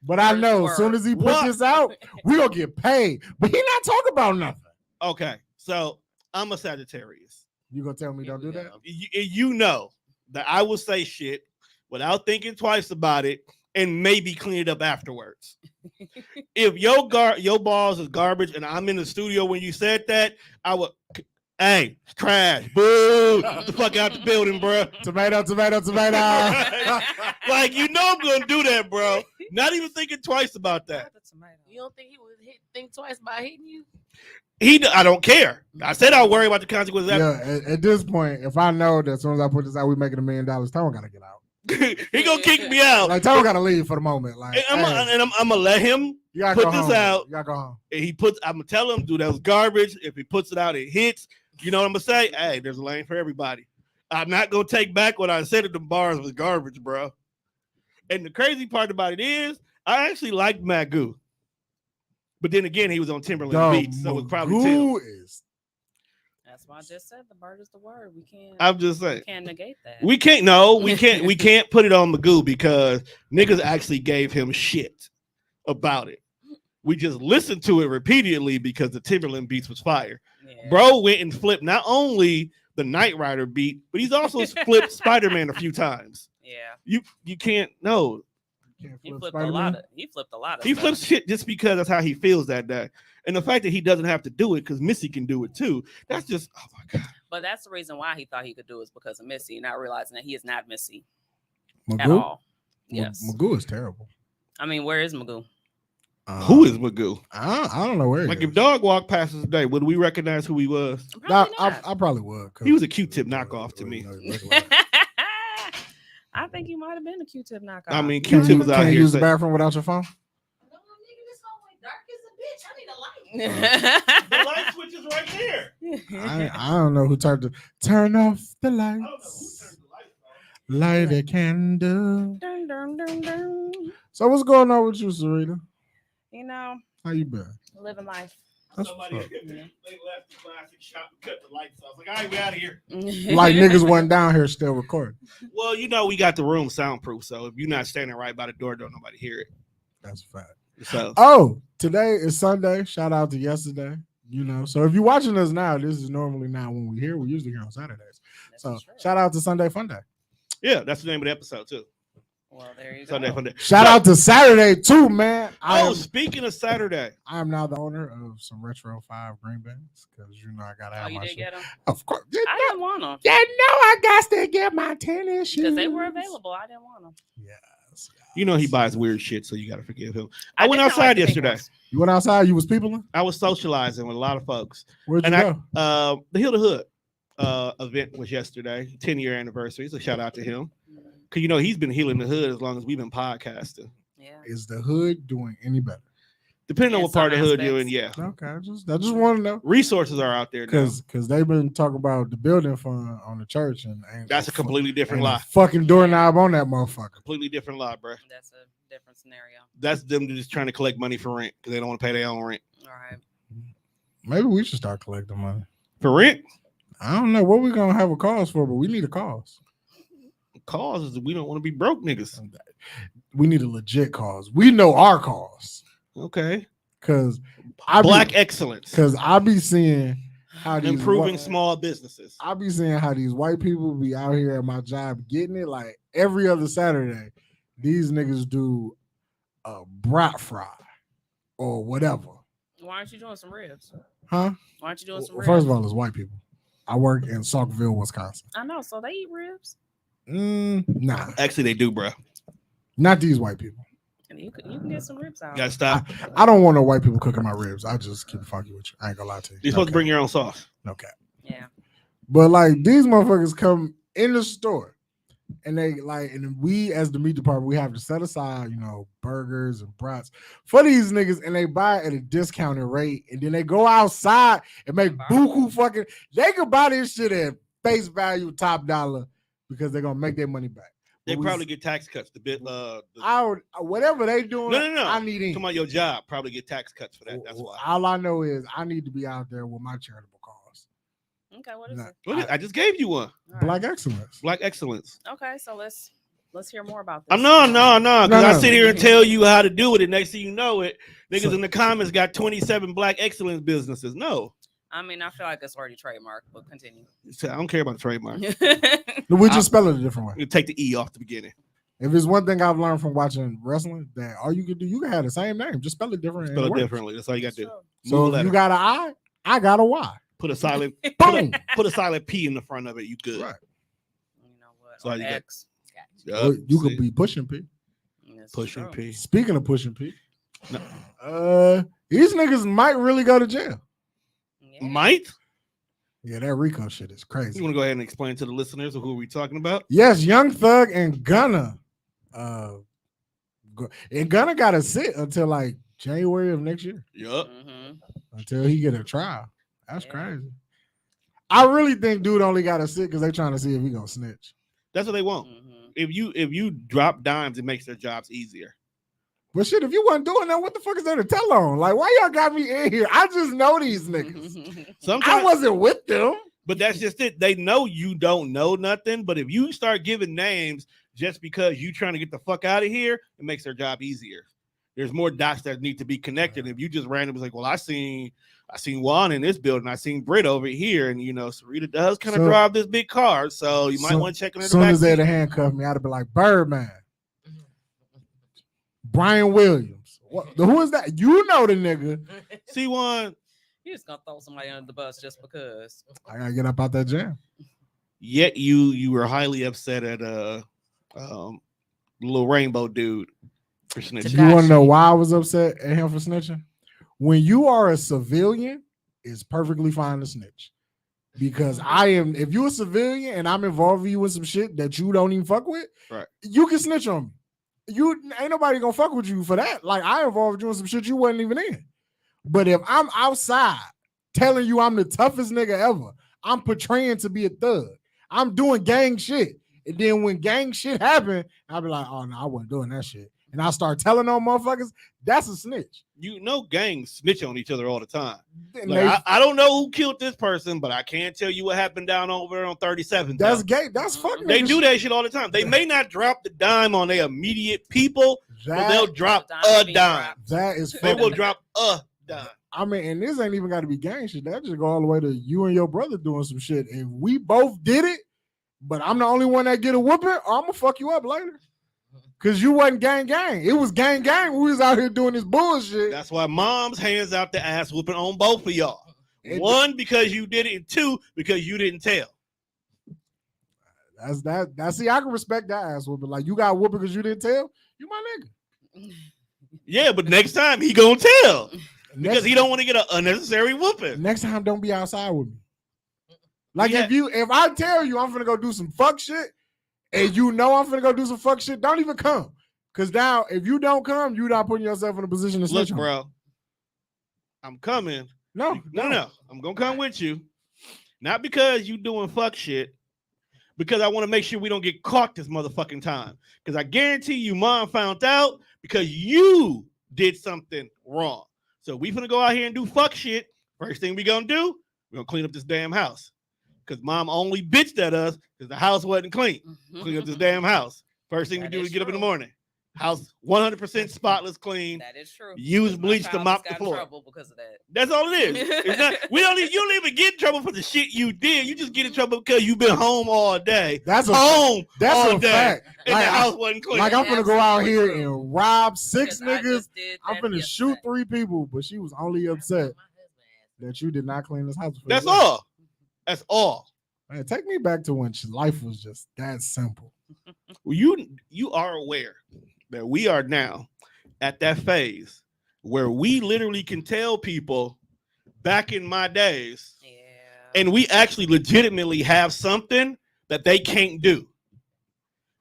But I Word know for as soon word. as he put What? this out, we gonna get paid. But he not talking about nothing. okay, so I'm a Sagittarius. You gonna tell me don't do that? You know that I will say shit without thinking twice about it and maybe clean it up afterwards. If your balls is garbage and I'm in the studio when you said that, I would, hey, trash, boo, get the fuck out the building, bro. Tomato. Like, you know I'm gonna do that, bro. Not even thinking twice about that. You don't think he would think twice about hitting you? I don't care. I said I'll worry about the consequences. Yeah, at this point, if I know that as soon as I put this out, we making $1 million, Tone gotta get out. He gonna kick me out. Like Tone gotta leave for the moment. Like, And I'm gonna let him. you gotta put go this home. out. You gotta go home. And I'm gonna tell him, dude, that was garbage. If he puts it out, it hits. You know what I'm gonna say? Hey, there's a lane for everybody. I'm not gonna take back what I said at the bars was garbage, bro. And the crazy part about it is, I actually liked Magoo. But then again, he was on Timberland beats, so it was probably Tim. That's why I just said the bird is the word. We can't. I'm just saying. We can't negate that. We can't. No, we can't. We can't put it on Magoo because niggas actually gave him shit about it. We just listened to it repeatedly because the Timberland beats was fire. Yeah. Bro went and flipped not only the Knight Rider beat, but he's also flipped Spider-Man a few times. Yeah. You can't know. He flipped a lot of. He flipped a lot of. He flips shit just because that's how he feels that day. And the fact that he doesn't have to do it because Missy can do it too. That's just, oh my God. But that's the reason why he thought he could do it is because of Missy, not realizing that he is not Missy Magoo? at all. Yes. Magoo is terrible. I mean, where is Magoo? Who is Magoo? I don't know where. Like if Dog walked past us today, would we recognize who he was? I probably would. He was a Q-Tip knockoff to me. I think he might have been a Q-Tip knockoff. I mean, Q-Tip was out here. Can you use the bathroom without your phone? No, nigga, this hallway dark as a bitch. I need a light. The light switch is right there. I don't know who turn off the lights. Light a candle. Dun, dun, dun, dun. So what's going on with you, Serita? You know, how you been? Living life. Somebody left the plastic shop and cut the lights off. Like, all right, we out of here. Like niggas wasn't down here still recording. Well, you know, we got the room soundproof, so if you're not standing right by the door, don't nobody hear it. That's a fact. So, today is Sunday. Shout out to yesterday. You know, so if you're watching us now, this is normally not when we here. We usually here on Saturdays. So shout out to Sunday Fun Day. Yeah, that's the name of the episode too. Well, there you Sunday go. Fun Day. Shout out to Saturday too, man. Speaking of Saturday, I am now the owner of some Retro 5 green beans because you know I gotta have my shit. Get them? Of course, I didn't want them. You know I got to get my tennis shoes because they were available. I didn't want them. Yes. You know he buys weird shit, so you gotta forgive him. I went outside yesterday. You went outside? You was peopling? I was socializing with a lot of folks. Where'd you go? The Hill to Hood event was yesterday, 10-year anniversary. So shout out to him. Because, you know, he's been healing the hood as long as we've been podcasting. Yeah. Is the hood doing any better? Depending on what part of the hood you're in, yeah. Okay, I just want to know. Resources are out there now. Because they've been talking about the building fund on the church. And that's a completely different lie. Fucking doorknob on that motherfucker. Completely different lie, bro. That's a different scenario. That's them just trying to collect money for rent because they don't want to pay their own rent. All right. Maybe we should start collecting money. For rent? I don't know what we're going to have a cause for, but we need a cause. Cause is we don't want to be broke niggas. We need a legit cause. We know our cause. Okay. Because Black excellence. Because I be seeing how these improving small businesses. I be seeing how these white people be out here at my job getting it like every other Saturday. These niggas do a brat fry or whatever. Why aren't you doing some ribs? Huh? Why aren't you doing some ribs? First of all, it's white people. I work in Saukville, Wisconsin. I know, so they eat ribs. Nah. Actually, they do, bro. Not these white people. And you can get some ribs out. You gotta stop. I don't want no white people cooking my ribs. I just keep fucking with you. I ain't gonna lie to you. You're supposed to bring your own sauce. Okay. Yeah. But like these motherfuckers come in the store and they like, and we as the meat department, we have to set aside, you know, burgers and brats for these niggas, and they buy it at a discounted rate, and then they go outside and make buku fucking. They could buy this shit at face value, top dollar, because they're gonna make their money back. They probably get tax cuts. Whatever they doing. No. I need in. Come on, your job probably get tax cuts for that. That's why. All I know is I need to be out there with my charitable cause. Okay, what is it? I just gave you one. Black excellence. Black excellence. Okay, so let's hear more about this. No. Because I sit here and tell you how to do it, and next thing you know it, niggas in the comments got 27 black excellence businesses. No. I mean, I feel like it's already trademarked, but continue. I don't care about the trademark. We just spell it a different way. You take the E off the beginning. If it's one thing I've learned from watching wrestling, that all you can do, you can have the same name, just spell it different. Spell it differently. That's all you got to do. So if you got an I got a Y. Put a silent put a silent P in the front of it. You good? Right. You know what? So Or X. You could be pushing P. Pushing P. Speaking of pushing P, these niggas might really go to jail. Yeah. Might? Yeah, that Rico shit is crazy. You want to go ahead and explain to the listeners who are we talking about? Yes, Young Thug and Gunna. And Gunna got to sit until like January of next year. Yup. Until he get a trial. That's crazy. I really think dude only got to sit because they trying to see if he gonna snitch. That's what they want. If you drop dimes, it makes their jobs easier. But shit, if you wasn't doing that, what the fuck is there to tell on? Like, why y'all got me in here? I just know these niggas. I wasn't with them. But that's just it. They know you don't know nothing. But if you start giving names just because you trying to get the fuck out of here, it makes their job easier. There's more dots that need to be connected. If you just randomly like, well, I seen Juan in this building, I seen Brit over here, and Serita does kind of drive this big car, so you might want to check in. As soon as they'd have handcuffed me, I'd have been like, Birdman, Brian Williams. Who is that? You know the nigga. See one. You just gonna throw somebody under the bus just because. I gotta get up out that jam. Yet you were highly upset at little rainbow dude for snitching. You want to know why I was upset at him for snitching? When you are a civilian, it's perfectly fine to snitch. Because if you're a civilian and I'm involving you in some shit that you don't even fuck with, right? You can snitch on me. You ain't nobody gonna fuck with you for that. Like, I involved you in some shit you wasn't even in. But if I'm outside telling you I'm the toughest nigga ever, I'm portraying to be a thug. I'm doing gang shit. And then when gang shit happen, I'll be like, oh no, I wasn't doing that shit. And I'll start telling on motherfuckers, that's a snitch. Gangs snitch on each other all the time. Like, I don't know who killed this person, but I can't tell you what happened down over on 37th. That's gay. That's fucking. They do that shit all the time. They may not drop the dime on their immediate people, but they'll drop a dime. That is they will drop a dime. I mean, and this ain't even got to be gang shit. That just go all the way to you and your brother doing some shit. If we both did it, but I'm the only one that get a whooping, I'm gonna fuck you up later. Cause you wasn't gang. It was gang. We was out here doing this bullshit. That's why mom's hands out the ass whooping on both of y'all. One, because you did it, and two, because you didn't tell. That's that. See, I can respect that ass whooping. Like, you got whooping because you didn't tell. You my nigga. Yeah, but next time he gonna tell because he don't want to get an unnecessary whooping. Next time, don't be outside with me. Like, if I tell you I'm gonna go do some fuck shit, and you know I'm finna go do some fuck shit, don't even come. Cause now if you don't come, you're not putting yourself in a position to snitch. Look, bro, I'm coming. No. I'm gonna come with you. Not because you doing fuck shit, because I want to make sure we don't get caught this motherfucking time. Because I guarantee you mom found out because you did something wrong. So we finna go out here and do fuck shit. First thing we gonna do, we're gonna clean up this damn house. Because mom only bitched at us because the house wasn't clean. Clean up this damn house. First thing we do is get up in the morning. House 100% spotless clean. That is true. Use bleach to mop the floor. Trouble because of that. That's all it is. It's not, you don't even get in trouble for the shit you did. You just get in trouble because you've been home all day. That's all day. Fact. And the house wasn't clean. Like, I'm gonna go out here and rob 6 niggas. I'm gonna shoot 3 people, but she was only upset that you did not clean this house. That's all. That's all. Man, take me back to when life was just that simple. Well, you are aware that we are now at that phase where we literally can tell people back in my days, and we actually legitimately have something that they can't do.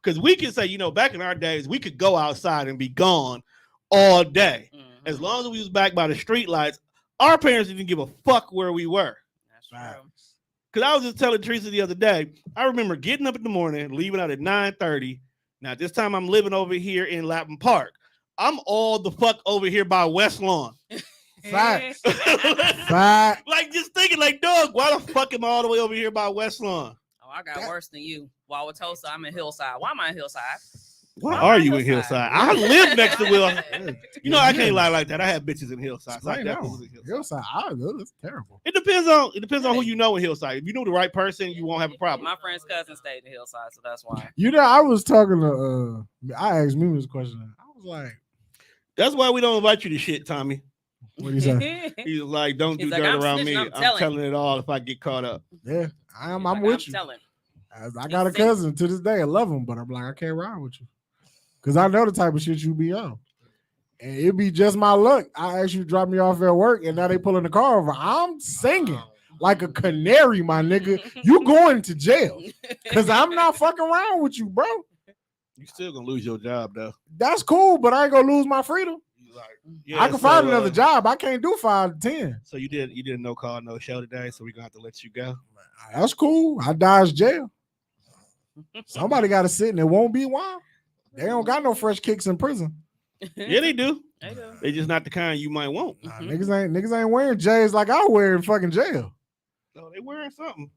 Because we can say, back in our days, we could go outside and be gone all day. As long as we was back by the street lights, our parents didn't give a fuck where we were. That's true. Because I was just telling Teresa the other day, I remember getting up in the morning, leaving out at 9:30. Now, this time I'm living over here in Lapham Park. I'm all the fuck over here by West Lawn. Facts. Facts. Like, just thinking, like, dog, why the fuck am I all the way over here by West Lawn? Oh, I got worse than you. Wauwatosa, I'm in Hillside. Why am I in Hillside? Why are you in Hillside? I live next to Will. I can't lie like that. I have bitches in Hillside. So Hillside, that's terrible. It depends on who you know in Hillside. If you know the right person, you won't have a problem. My friend's cousin stayed in Hillside, so that's why. I was talking to I asked me this question. I was like, that's why we don't invite you to shit, Tommy. What do you say? He's like, don't do dirt around me. I'm telling it all if I get caught up. Yeah, I'm with you. I got a cousin to this day. I love him, but I'm like, I can't ride with you. Because I know the type of shit you be on. And it be just my luck. I actually drop me off at work, and now they pulling the car over. I'm singing like a canary, my nigga. You going to jail. Because I'm not fucking around with you, bro. You still going to lose your job, though. That's cool, but I ain't going to lose my freedom. I can find another job. I can't do 5 to 10. So you did a no call, no show today, so we're going to have to let you go. That's cool. I dodged jail. Somebody got to sit and it won't be wild. They don't got no fresh kicks in prison. Yeah, they do. They do. They just not the kind you might want. Nah, niggas ain't wearing J's like I wear in fucking jail. No, they wearing something.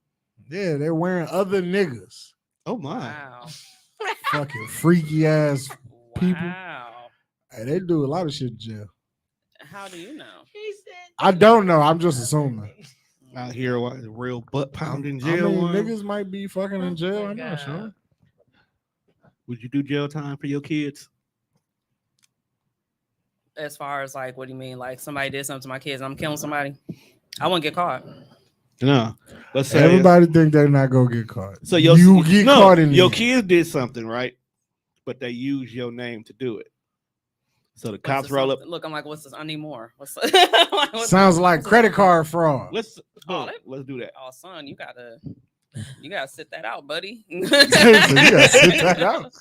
Yeah, they're wearing other niggas. Oh my. Wow. Fucking freaky ass people. Wow. Hey, they do a lot of shit in jail. How do you know? He said, I don't know. I'm just assuming. Out here, real butt pounding I jail. mean, one. niggas might be fucking in jail. my I'm not God. sure. Would you do jail time for your kids? As far as like, what do you mean? Like somebody did something to my kids and I'm killing somebody? I wouldn't get caught. No. Let's say Everybody think they're not gonna get caught. So you get caught in your the end. kids did something, right? But they use your name to do it. So the cops roll up. Look, I'm like, what's this? I need more. What's Sounds like credit card fraud. Let's Oh, let's do that. Oh, son, you gotta sit that out, buddy. You gotta sit that out.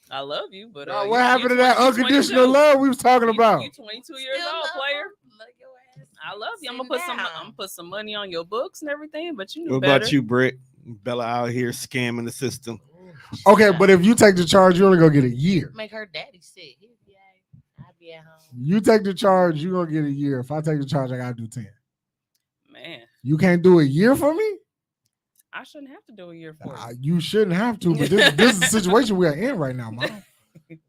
I love you, but Nah, what happened to that unconditional love we was talking about? You 22 years Still old, love player. him? Look your ass. I love you. I'm Sit gonna down. put some money on your books and everything, but you knew What better. about you, Brit? Bella out here scamming the system. Ooh, Okay, shut but up. if you take the charge, you're only gonna get a year. Make her daddy sick. He'll be all right. I'll be at home. You take the charge, you're gonna get a year. If I take the charge, I gotta do 10. Man, You can't do a year for me? I shouldn't have to do a year for you. You shouldn't have to, but this is the situation we are in right now, Mom.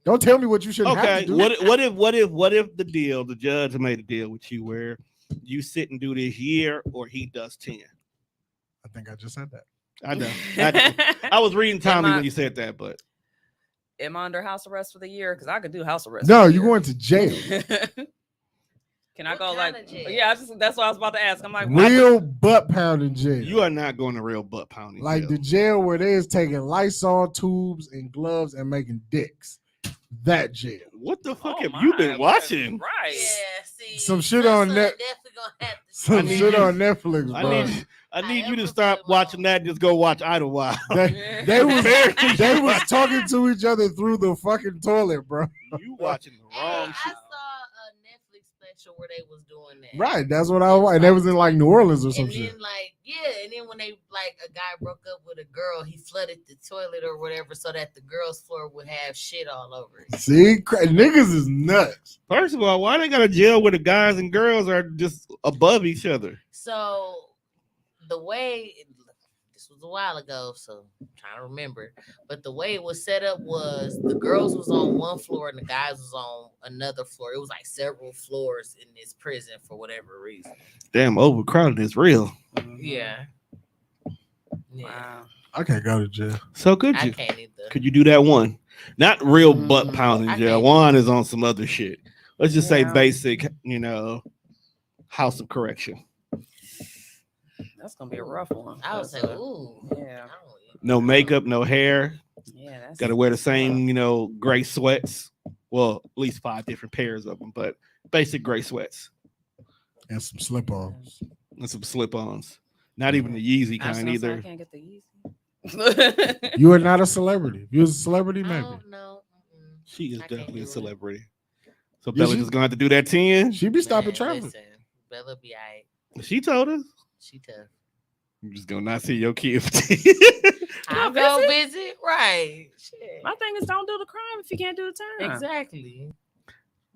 Don't tell me what you shouldn't have Okay, to do. what if the judge made a deal with you where you sit and do this year or he does 10? I think I just said that. I know. I was reading Tommy when you said that, but Am I under house arrest for the year? Because I could do house arrest. No, for the you're year. going to jail. Can I What go kind like? of jail? Yeah, that's what I was about to ask. I'm like, Real butt pounding jail. you are not going to real butt pounding. Like jail. the jail where they is taking Lysol tubes and gloves and making dicks. That jail. What the fuck oh have my, you been what- watching? Right. Yeah, see. Some shit my on son Net- definitely gonna have to Some need shit you- on Netflix, I bro. need you to ever stop put my watching own- that and just go watch Idlewild. They was talking to each other through the fucking toilet, bro. You watching the Hey, wrong I shit. saw a Netflix special where they was doing that. Right, that's what I want. And they was in like New Orleans or some And shit. then and then when they a guy broke up with a girl, he flooded the toilet or whatever so that the girl's floor would have shit all over it. See, niggas is nuts. First of all, why they got a jail where the guys and girls are just above each other? So the way this was a while ago, so I'm trying to remember, but the way it was set up was the girls was on one floor and the guys was on another floor. It was like several floors in this prison for whatever reason. Damn, overcrowded is real. Yeah. Yeah. Wow. I can't go to jail. So could I you? can't either. Could you do that one? Not real butt pounding I jail. can't. One is on some other shit. Let's just say Yeah. basic, house of correction. That's gonna be a rough one. I would say, That's, ooh. yeah. I don't- No makeup, no hair. Yeah, that's Got to wear the same, gray sweats. Well, at least 5 different pairs of them, but basic gray sweats And some slip-ons. and some slip-ons. Not even the Yeezy I was kind gonna say, I either. can't get the Yeezy. You are not a celebrity. If you was a celebrity, I maybe. don't know. She is I can't definitely do a it. celebrity. So Yeah, Bella she- just gonna have to do that 10. She be stopping Man, traffic. listen, Bella be alright. She told us. She tough. I'm just gonna not see your kid. I Go go visit? visit, right? Shit. My thing is, don't do the crime if you can't do the time. Exactly.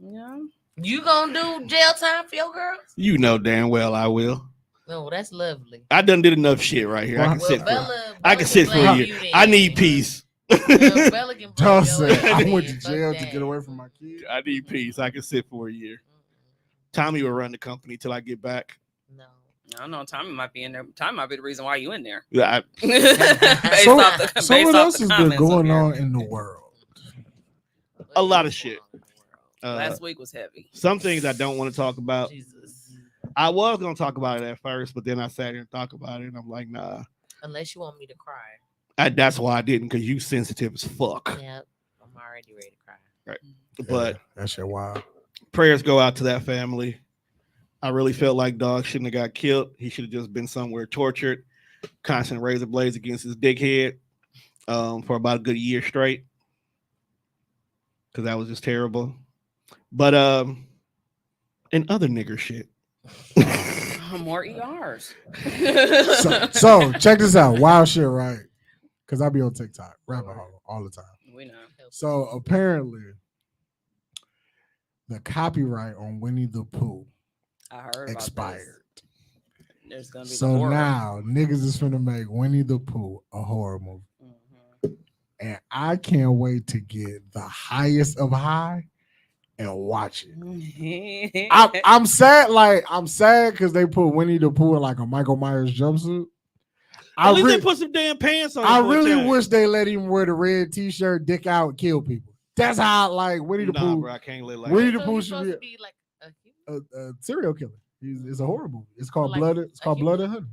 Yeah. You gonna do jail time for your girls? You know damn well I will. No, that's lovely. I done did enough shit right here. I can Well, sit for. Bella I can sit for a blame year. you then. I need peace. Well, Bella can blame Dawg your said, ass I then. went to Fuck jail to that. get away from my kids. I need peace. I can sit for a year. Tommy will run the company till I get back. No. I don't know. Tommy might be in there. Tommy might be the reason why you in there. Yeah, based So- off the, So based what off else the has been comments going here. on in the world? A lot of shit. Last week was heavy. Some things I don't want to talk about. Jesus. I was gonna talk about it at first, but then I sat here and thought about it, and I'm like, nah. Unless you want me to cry. That's why I didn't, because you sensitive as fuck. Yep. I'm already ready to cry. But That shit wild. prayers go out to that family. I really felt like dog shouldn't have got killed. He should have just been somewhere tortured, constant razor blades against his dickhead for about a good year straight. Because that was just terrible. But in other nigger shit. More ERs. So check this out. Wild shit, right? Because I be on TikTok, rabbit hole all the time. We know. So apparently, the copyright on Winnie the Pooh I heard about expired. This. There's gonna be So now niggas is finna make Winnie the Pooh a horror movie. Mm-hmm. And I can't wait to get the highest of high and watch it. I'm sad, I'm sad because they put Winnie the Pooh in like a Michael Myers jumpsuit. At least they put some damn pants on. I really wish they let him wear the red t-shirt, dick out, and kill people. That's how Winnie the Pooh. Bro, I can't live like Winnie that. the Pooh should be like a serial killer. It's a horror movie. It's called Like Blood. It's a called Blood human? and Honey.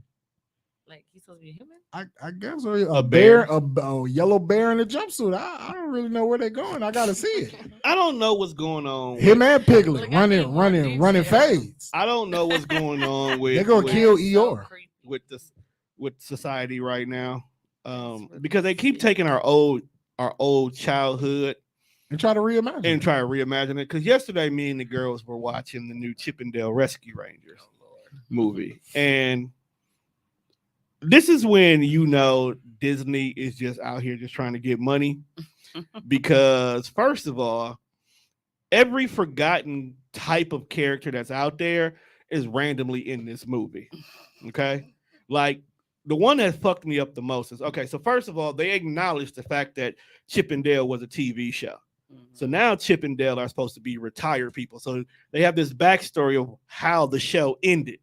like he's supposed to be a human. I guess a A bear, bear. a yellow bear in a jumpsuit. I don't really know where they're going. I gotta see it. I don't know what's going on. Him and Piglet Look, I need more running detail. fades. I don't know what's going on with They're gonna with, kill So Eeyore. creepy. with this with society right now. Because they keep taking our old childhood And try to reimagine. and try to reimagine it. Because yesterday, me and the girls were watching the new Chip and Dale Rescue Rangers movie, and this is when Disney is just out here just trying to get money. Because first of all, every forgotten type of character that's out there is randomly in this movie. Okay, like the one that fucked me up the most is so first of all, they acknowledged the fact that Chip and Dale was a TV show. So now Chip and Dale are supposed to be retired people. So they have this backstory of how the show ended.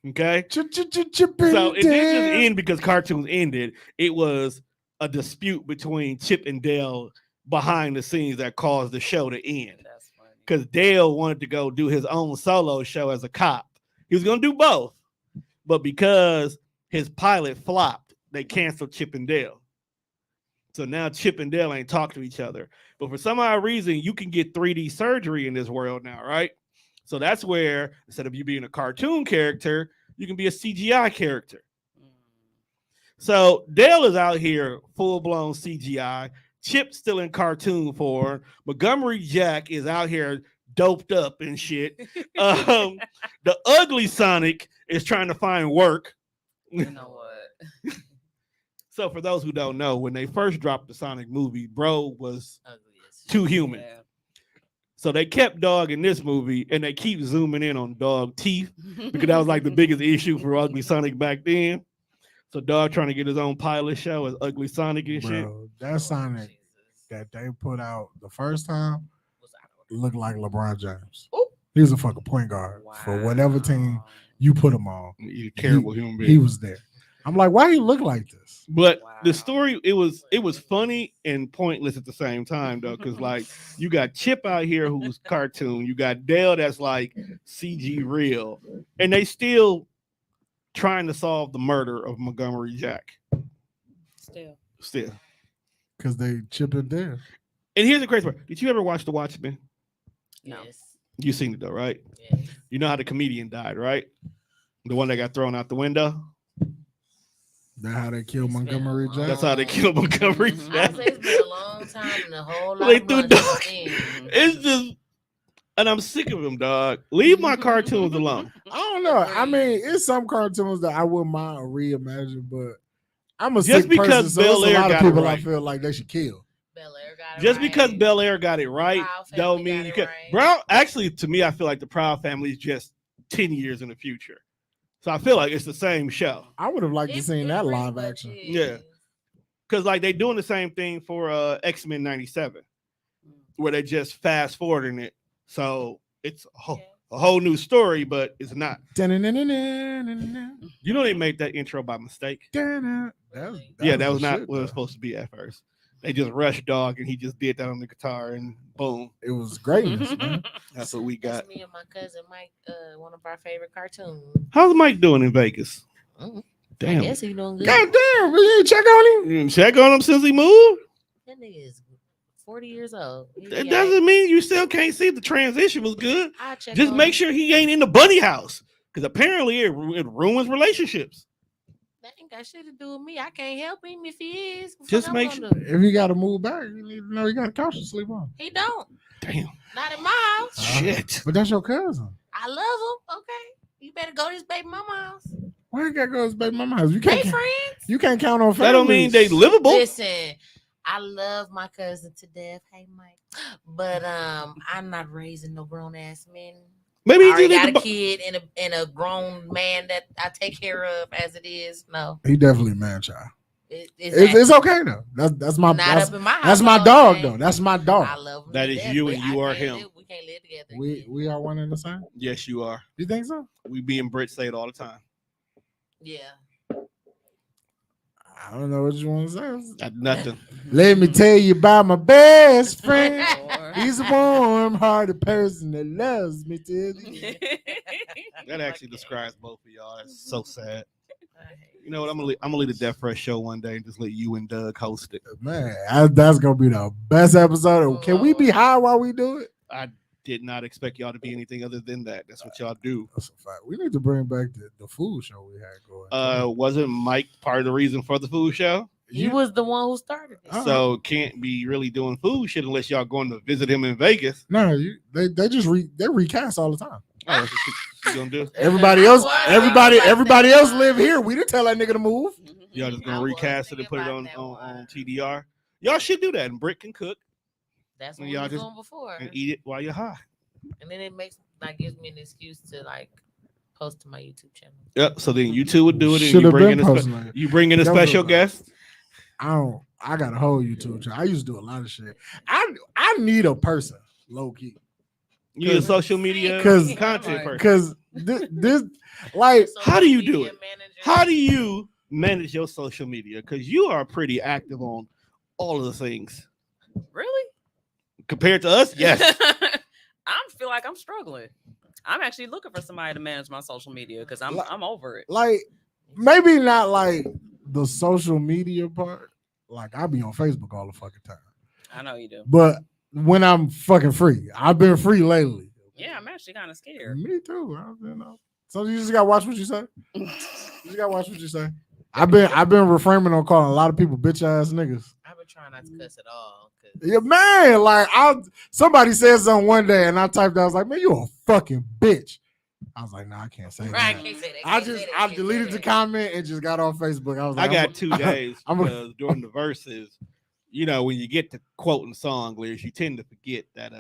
Okay. Chip So and it didn't just Dale. end because cartoons ended. It was a dispute between Chip and Dale behind the scenes that caused the show to end. That's funny. Because Dale wanted to go do his own solo show as a cop. He was going to do both. But because his pilot flopped, they canceled Chip and Dale. So now Chip and Dale ain't talk to each other. But for some odd reason, you can get 3D surgery in this world now, right? So that's where instead of you being a cartoon character, you can be a CGI character. So Dale is out here full-blown CGI. Chip's still in cartoon form. Montgomery Jack is out here doped up and shit. The ugly Sonic is trying to find work. You know what? So for those who don't know, when they first dropped the Sonic movie, bro was Ugly as shit. too human. Yeah. So they kept Dog in this movie, and they keep zooming in on Dog teeth because that was like the biggest issue for Ugly Sonic back then. So Dog trying to get his own pilot show as Ugly Sonic and shit. Bro, that Sonic Jesus. that they put out the first time Was out of order. looked like LeBron James. Ooh. He was a fucking point guard for whatever team you put him on. He's a terrible human being. He was there. I'm like, why he look like this? But Wow. the story, it was funny and pointless at the same time, though, because like you got Chip out here who's cartoon, you got Dale that's like CG real, and they still trying to solve the murder of Montgomery Jack. Still. Because they Chip and Dale. And here's the crazy part. Did you ever watch The Watchmen? No. Yes. You seen it though, right? Yes. You know how the comedian died, right? The one that got thrown out the window. That how they killed It's been Montgomery a Jack. That's how they killed Montgomery Mhm. Jack. I say it's been a long time and a whole lot They of threw money dog. spent. It's just, and I'm sick of him, dog. Leave my cartoons alone. I don't know. I mean, it's some cartoons that I wouldn't mind reimagine, but I'm a Just sick because person, so there's Bel a Air lot of got it people I right. feel like they should kill. Bel Air got it Just right. because Bel Air got it right, Proud don't Family mean got you it can. right. Brown, actually, to me, I feel like the Proud Family is just 10 years in the future. So I feel like it's the same show. I would have liked to It- seen it that pretty live much action. is. Yeah. Because like they doing the same thing for X-Men 97, where they just fast forwarding it. So it's a whole new story, but it's not. Dun-dun-dun-dun-dun-dun-dun. You know they made that intro by mistake. Dun-dun. Really? That was the not shit, what it was though. supposed to be at first. They just rushed Dog and he just did that on the guitar and boom. It was greatness, man. That's what we got. That's me and my cousin Mike, one of our favorite cartoons. How's Mike doing in Vegas? Mm, I Damn. guess he doing good. God damn, we ain't check on him. You didn't check on him since he moved? That nigga is 40 years old. He That be doesn't mean you still can't see if the transition was good. I'll check Just on make him. sure he ain't in the bunny house. Because apparently it ruins relationships. That ain't got shit to do with me. I can't help him if he is. What Just fuck I'm make gonna sure- do? If he got to move back, you need to know he got a couch to sleep on. He don't. Damn. Not in my house. Shit. But that's your cousin. I love him. Okay. You better gotta go to his baby mama house. Why you gotta go to his baby mama house? They friends. You can't count on families. That don't mean they livable. Listen, I love my cousin to death. Hey, Mike. But I'm not raising no grown ass men. Maybe I he already just got need a to kid and a grown man that I take care of as it is. No, He definitely a man child. it's Okay though. That's my not up in my house. that's my dog though. That's my I dog. love him. That to is death, you but and I you are can't him. We can't live together. We are one and the same. Yes, you are. You think so? We be in Brit say it all the time. Yeah. I don't know what you want to say. Nothing. Let me tell you about my best friend. Lord. He's a warm-hearted person that loves me till the end. That actually describes both of y'all. It's so sad. You know what? I'm gonna leave the Death Fresh show one day and just let you and Doug host it. Man, that's gonna be the best episode. Can we be high while we do it? I did not expect y'all to be anything other than that. That's what y'all do. That's a fact. We need to bring back the food show we had going. Wasn't Mike part of the reason for the food show? He was the one who started it. So can't be really doing food shit unless y'all going to visit him in Vegas. No, they just they recast all the time. Oh, that's what you gonna do? Everybody else live here. We didn't tell that nigga to move. Y'all just gonna recast it and put it on TDR. Y'all should do that. And Brit can cook That's And what we y'all was just- doing before. and eat it while you're high. And then it gives me an excuse to like post to my YouTube channel. Yep. So then you two would do it, and Should you have bring been in posting like you bring in a That was special like- guest. I got a whole YouTube channel. I used to do a lot of shit. I need a person, low key, You need a social media 'Cause- content person. because this like How do you do Social it? media manager. How do you manage your social media? Because you are pretty active on all of the things. Really? Compared to us, yes. I feel like I'm struggling. I'm actually looking for somebody to manage my social media because I'm over it. like maybe not like the social media part. Like I be on Facebook all the fucking time, I know you do. but when I'm fucking free, I've been free lately. Yeah, I'm actually kind of scared. Me too. So you just gotta watch what you say. You just gotta watch what you say. I've been refraining on calling a lot of people bitch ass niggas. I've been trying not to cuss at all. Yeah, man. Like somebody said something one day and I typed out, I was like, man, you a fucking bitch. I was like, nah, I can't say Right, that. can't say that, I can't say that, I can't deleted say the that. comment and just got on Facebook. I was like, I got 2 days I'm a- because during the verses, you know, when you get to quoting song lyrics, you tend to forget that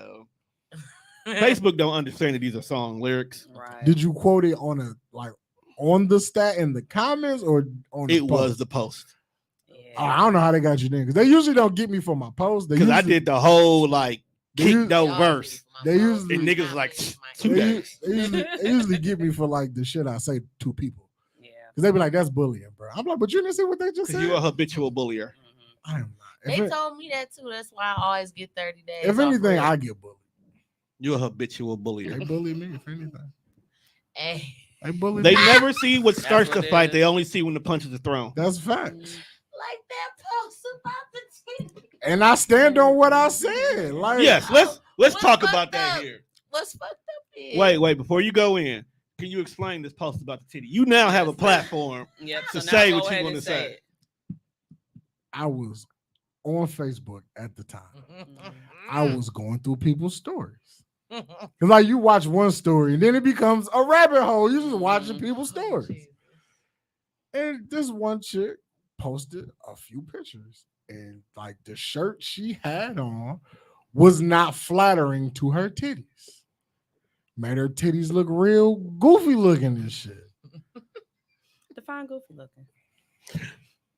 Facebook don't understand that these are song lyrics. Right. Did you quote it on the stat in the comments or on the It was post? the post. Oh, Yeah. I don't know how they got you then because they usually don't get me for my post. They Because I usually- did the whole like They kick use- no Y'all verse. did my They phone, usually- And my niggas like, comments, my 2 They, days. they usually get me for like the shit I say to people Yeah. because they be like, "That's bullying, bro." I'm like, "But you didn't see what they just Because said." you're a habitual bullier. Mhm. I am not. They If, told me that too. That's why I always get 30 days. if off anything, rip. I get bullied. You're a habitual bullier. They bully me. If anything, Hey, they bully They me. never see what starts what the it fight. is. They only see when the punches are thrown. That's fact. like that post about the titty. And I stand on what I said. Like, Yes, let's What's talk fucked about that up? here. What's fucked up is Wait, before you go in, can you explain this post about the titty? You now have a platform. Yep. To So now say go what you ahead wanna and say. it. I was on Facebook at the time. I Mm. was going through people's stories. Cause like you watch one story and then it becomes a rabbit hole. You just watching people's stories. And this one chick posted a few pictures, and like the shirt she had on was not flattering to her titties. Made her titties look real goofy looking and shit. Define goofy looking.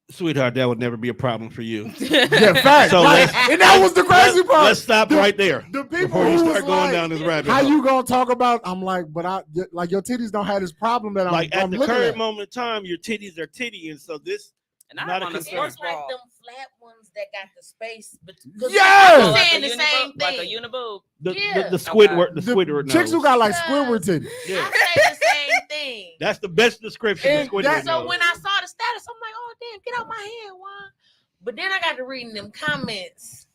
Sweetheart, that would never be a problem for you. Yeah, fact. So Like, let's- and that was the crazy part. Let's stop The- right there. The people Before you who start was going like, down this rabbit how hole. you gonna talk about? I'm like, but I like your titties don't have this problem that Like I'm at the looking current at. moment in time, your titties are titty, and so this And I Not a don't want to concern. sports It's like bra. them flat ones that got the space. But Yes! I'm Like saying a the same uniboob, like a thing. uniboob. Yeah. the Squidward, the The Squidward chicks who nose. got like Yes. Squidward titties. Yeah. I say the same thing. That's the best description of And Squidward that- nose. So when I saw the status, I'm like, oh damn, get out my head, why? But then I got to reading them comments.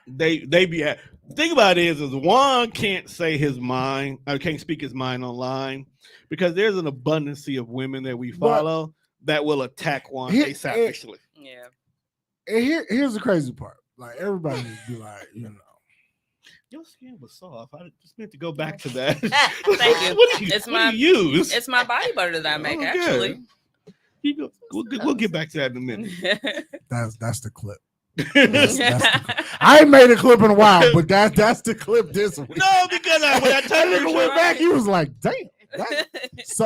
they be at, the thing about it is Juan can't say his mind, or can't speak his mind online because there's an abundance of women that we But- follow that will attack Juan Here- asapishly. Yeah. And here's the crazy part. Like everybody be like, you know, Your skin was soft. I just meant to go back to that. Thank you. What do you, It's what my do you use? It's my body butter that I make, Okay. actually. We'll get back to that in a minute. That's the clip. That's the clip. I ain't made a clip in a while, but that's the clip this week. No, because when I That told nigga you, went back, he was like, "Damn,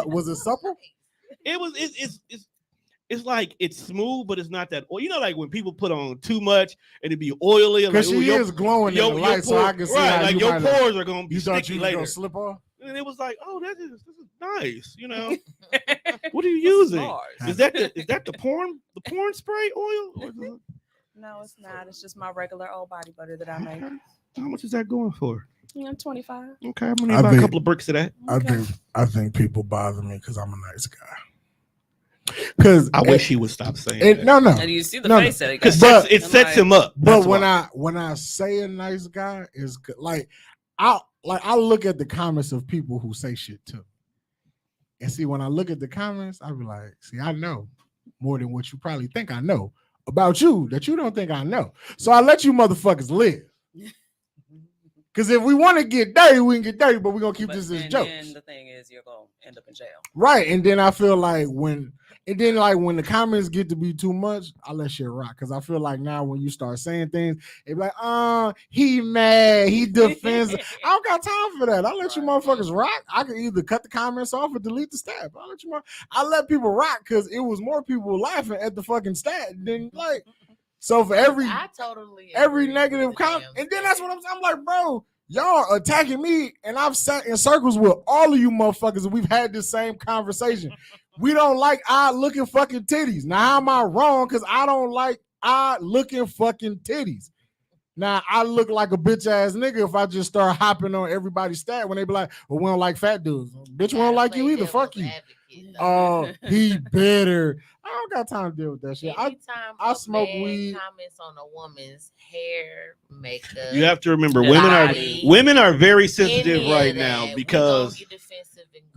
was it supple?" it's like it's smooth, but it's not that oil. You know, like when people put on too much and it be oily. Because like, she is glowing in the light, so I can see how like you your might have- pores are gonna be You thought sticky you was later. gonna slip off? And it was like, oh, this is nice. You know, what are you using? Is that the porn spray oil? Or No, it's not. It's just my regular old body butter that I make. how much is that going for? 25. Okay, I'm gonna buy a couple of bricks of that. I think people bother me because I'm a nice guy. Because I wish he would stop saying that. No. And you see the face that it Because got. it sets him up. But That's when I say a nice guy is like I look at the comments of people who say shit too. And see, when I look at the comments, I be like, see, I know more than what you probably think I know about you that you don't think I know. So I let you motherfuckers live. Because if we want to get dirty, we can get dirty, but we're going to keep this as jokes. And the thing is, you're going to end up in jail. Right. And then I feel like when the comments get to be too much, I let shit rock. Because I feel like now when you start saying things, they be like, he mad, he defensive. I don't got time for that. I let you motherfuckers rock. I can either cut the comments off or delete the stat. I let people rock because it was more people laughing at the fucking stat than like. So for every negative comment, and then that's what I'm like, bro, y'all attacking me, and I've sat in circles with all of you motherfuckers, and we've had this same conversation. We don't like odd looking fucking titties. Now, how am I wrong? Because I don't like odd looking fucking titties. Now, I look like a bitch ass nigga if I just start hopping on everybody's stat when they be like, well, we don't like fat dudes. Bitch, we don't like you either. Fuck you. Oh, he better. I don't got time to deal with that shit. I smoke weed. Comments on a woman's hair, makeup. You have to remember, body, women are very sensitive right now because.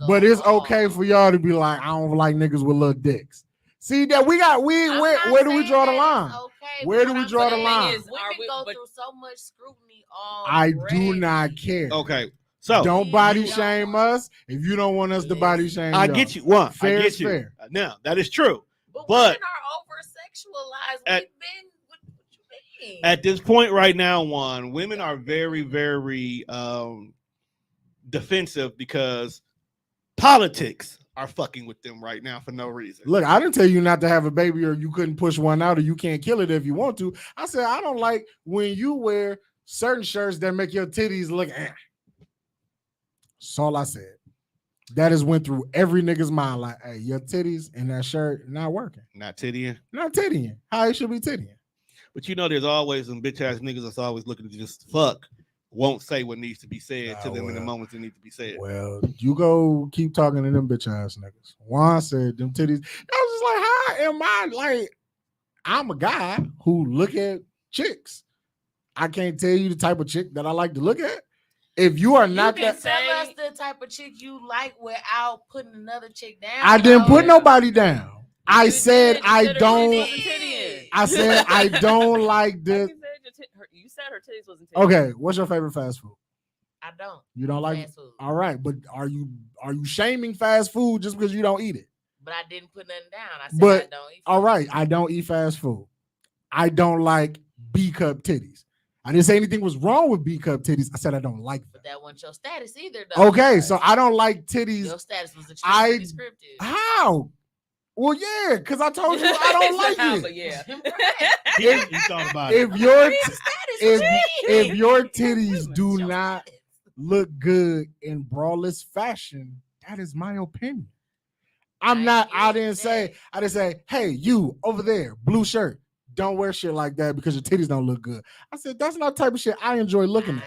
But it's okay for y'all to be like, I don't like niggas with little dicks. See that where do we draw the line? Okay, where do we draw the line? Women go through so much scrutiny. I do not care. Okay. So don't body shame us if you don't want us to body shame. I get you. One, fair I get you. Fair. Now that is true, but women are over sexualized. What you mean? At this point right now, women are very, very defensive because politics are fucking with them right now for no reason. Look, I didn't tell you not to have a baby or you couldn't push one out or you can't kill it if you want to. I said I don't like when you wear certain shirts that make your titties look. That's all I said. That has went through every nigga's mind. Like, hey, your titties in that shirt not working. Not tittying. Not tittying. How it should be tittying. But you know, there's always some bitch ass niggas that's always looking to just fuck. Won't say what needs to be said to them in the moments that need to be said. Well, you go keep talking to them bitch ass niggas. Juan said them titties. I was just like, how am I like? I'm a guy who look at chicks. I can't tell you the type of chick that I like to look at. If you are not you can tell us the type of chick you like without putting another chick down. I didn't put nobody down. I said I don't. I said I don't like this. You said her titties wasn't titties. Okay, what's your favorite fast food? I don't. You don't like fast food. All right, but are you shaming fast food just because you don't eat it? But I didn't put nothing down. I said I don't eat. All right, I don't eat fast food. I don't like B cup titties. I didn't say anything was wrong with B cup titties. I said I don't like them. But that wasn't your status either, though. Okay, so I don't like titties. Your status was extremely descriptive. How? Well, yeah, because I told you I don't like it. Yeah. You thought about it. If your titties do not look good in braless fashion, that is my opinion. I didn't say, hey, you over there, blue shirt. Don't wear shit like that because your titties don't look good. I said, that's not the type of shit I enjoy looking at.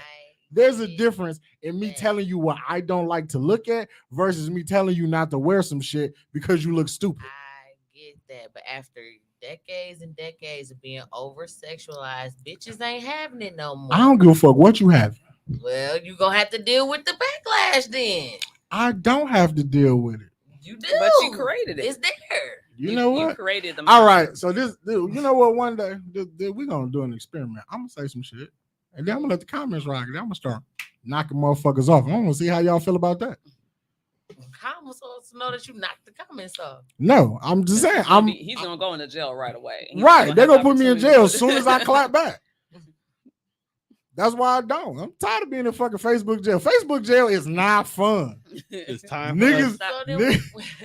There's a difference in me telling you what I don't like to look at versus me telling you not to wear some shit because you look stupid. I get that, but after decades and decades of being over-sexualized, bitches ain't having it no more. I don't give a fuck what you have. Well, you gonna have to deal with the backlash then. I don't have to deal with it. You do. But you created it. It's there. You know what? You created them. All right. So this, you know what? One day we're gonna do an experiment. I'm gonna say some shit. and then I'm gonna let the comments rock. And then I'm gonna start knocking motherfuckers off. I want to see how y'all feel about that. How am I supposed to know that you knocked the comments off? No, I'm just saying. He's gonna go into jail right away. He's Right. They're have gonna put me in opportunity jail to- as soon as I clap back. That's why I don't. I'm tired of being in fucking Facebook jail. Facebook jail is not fun. It's time Niggas- for us. So then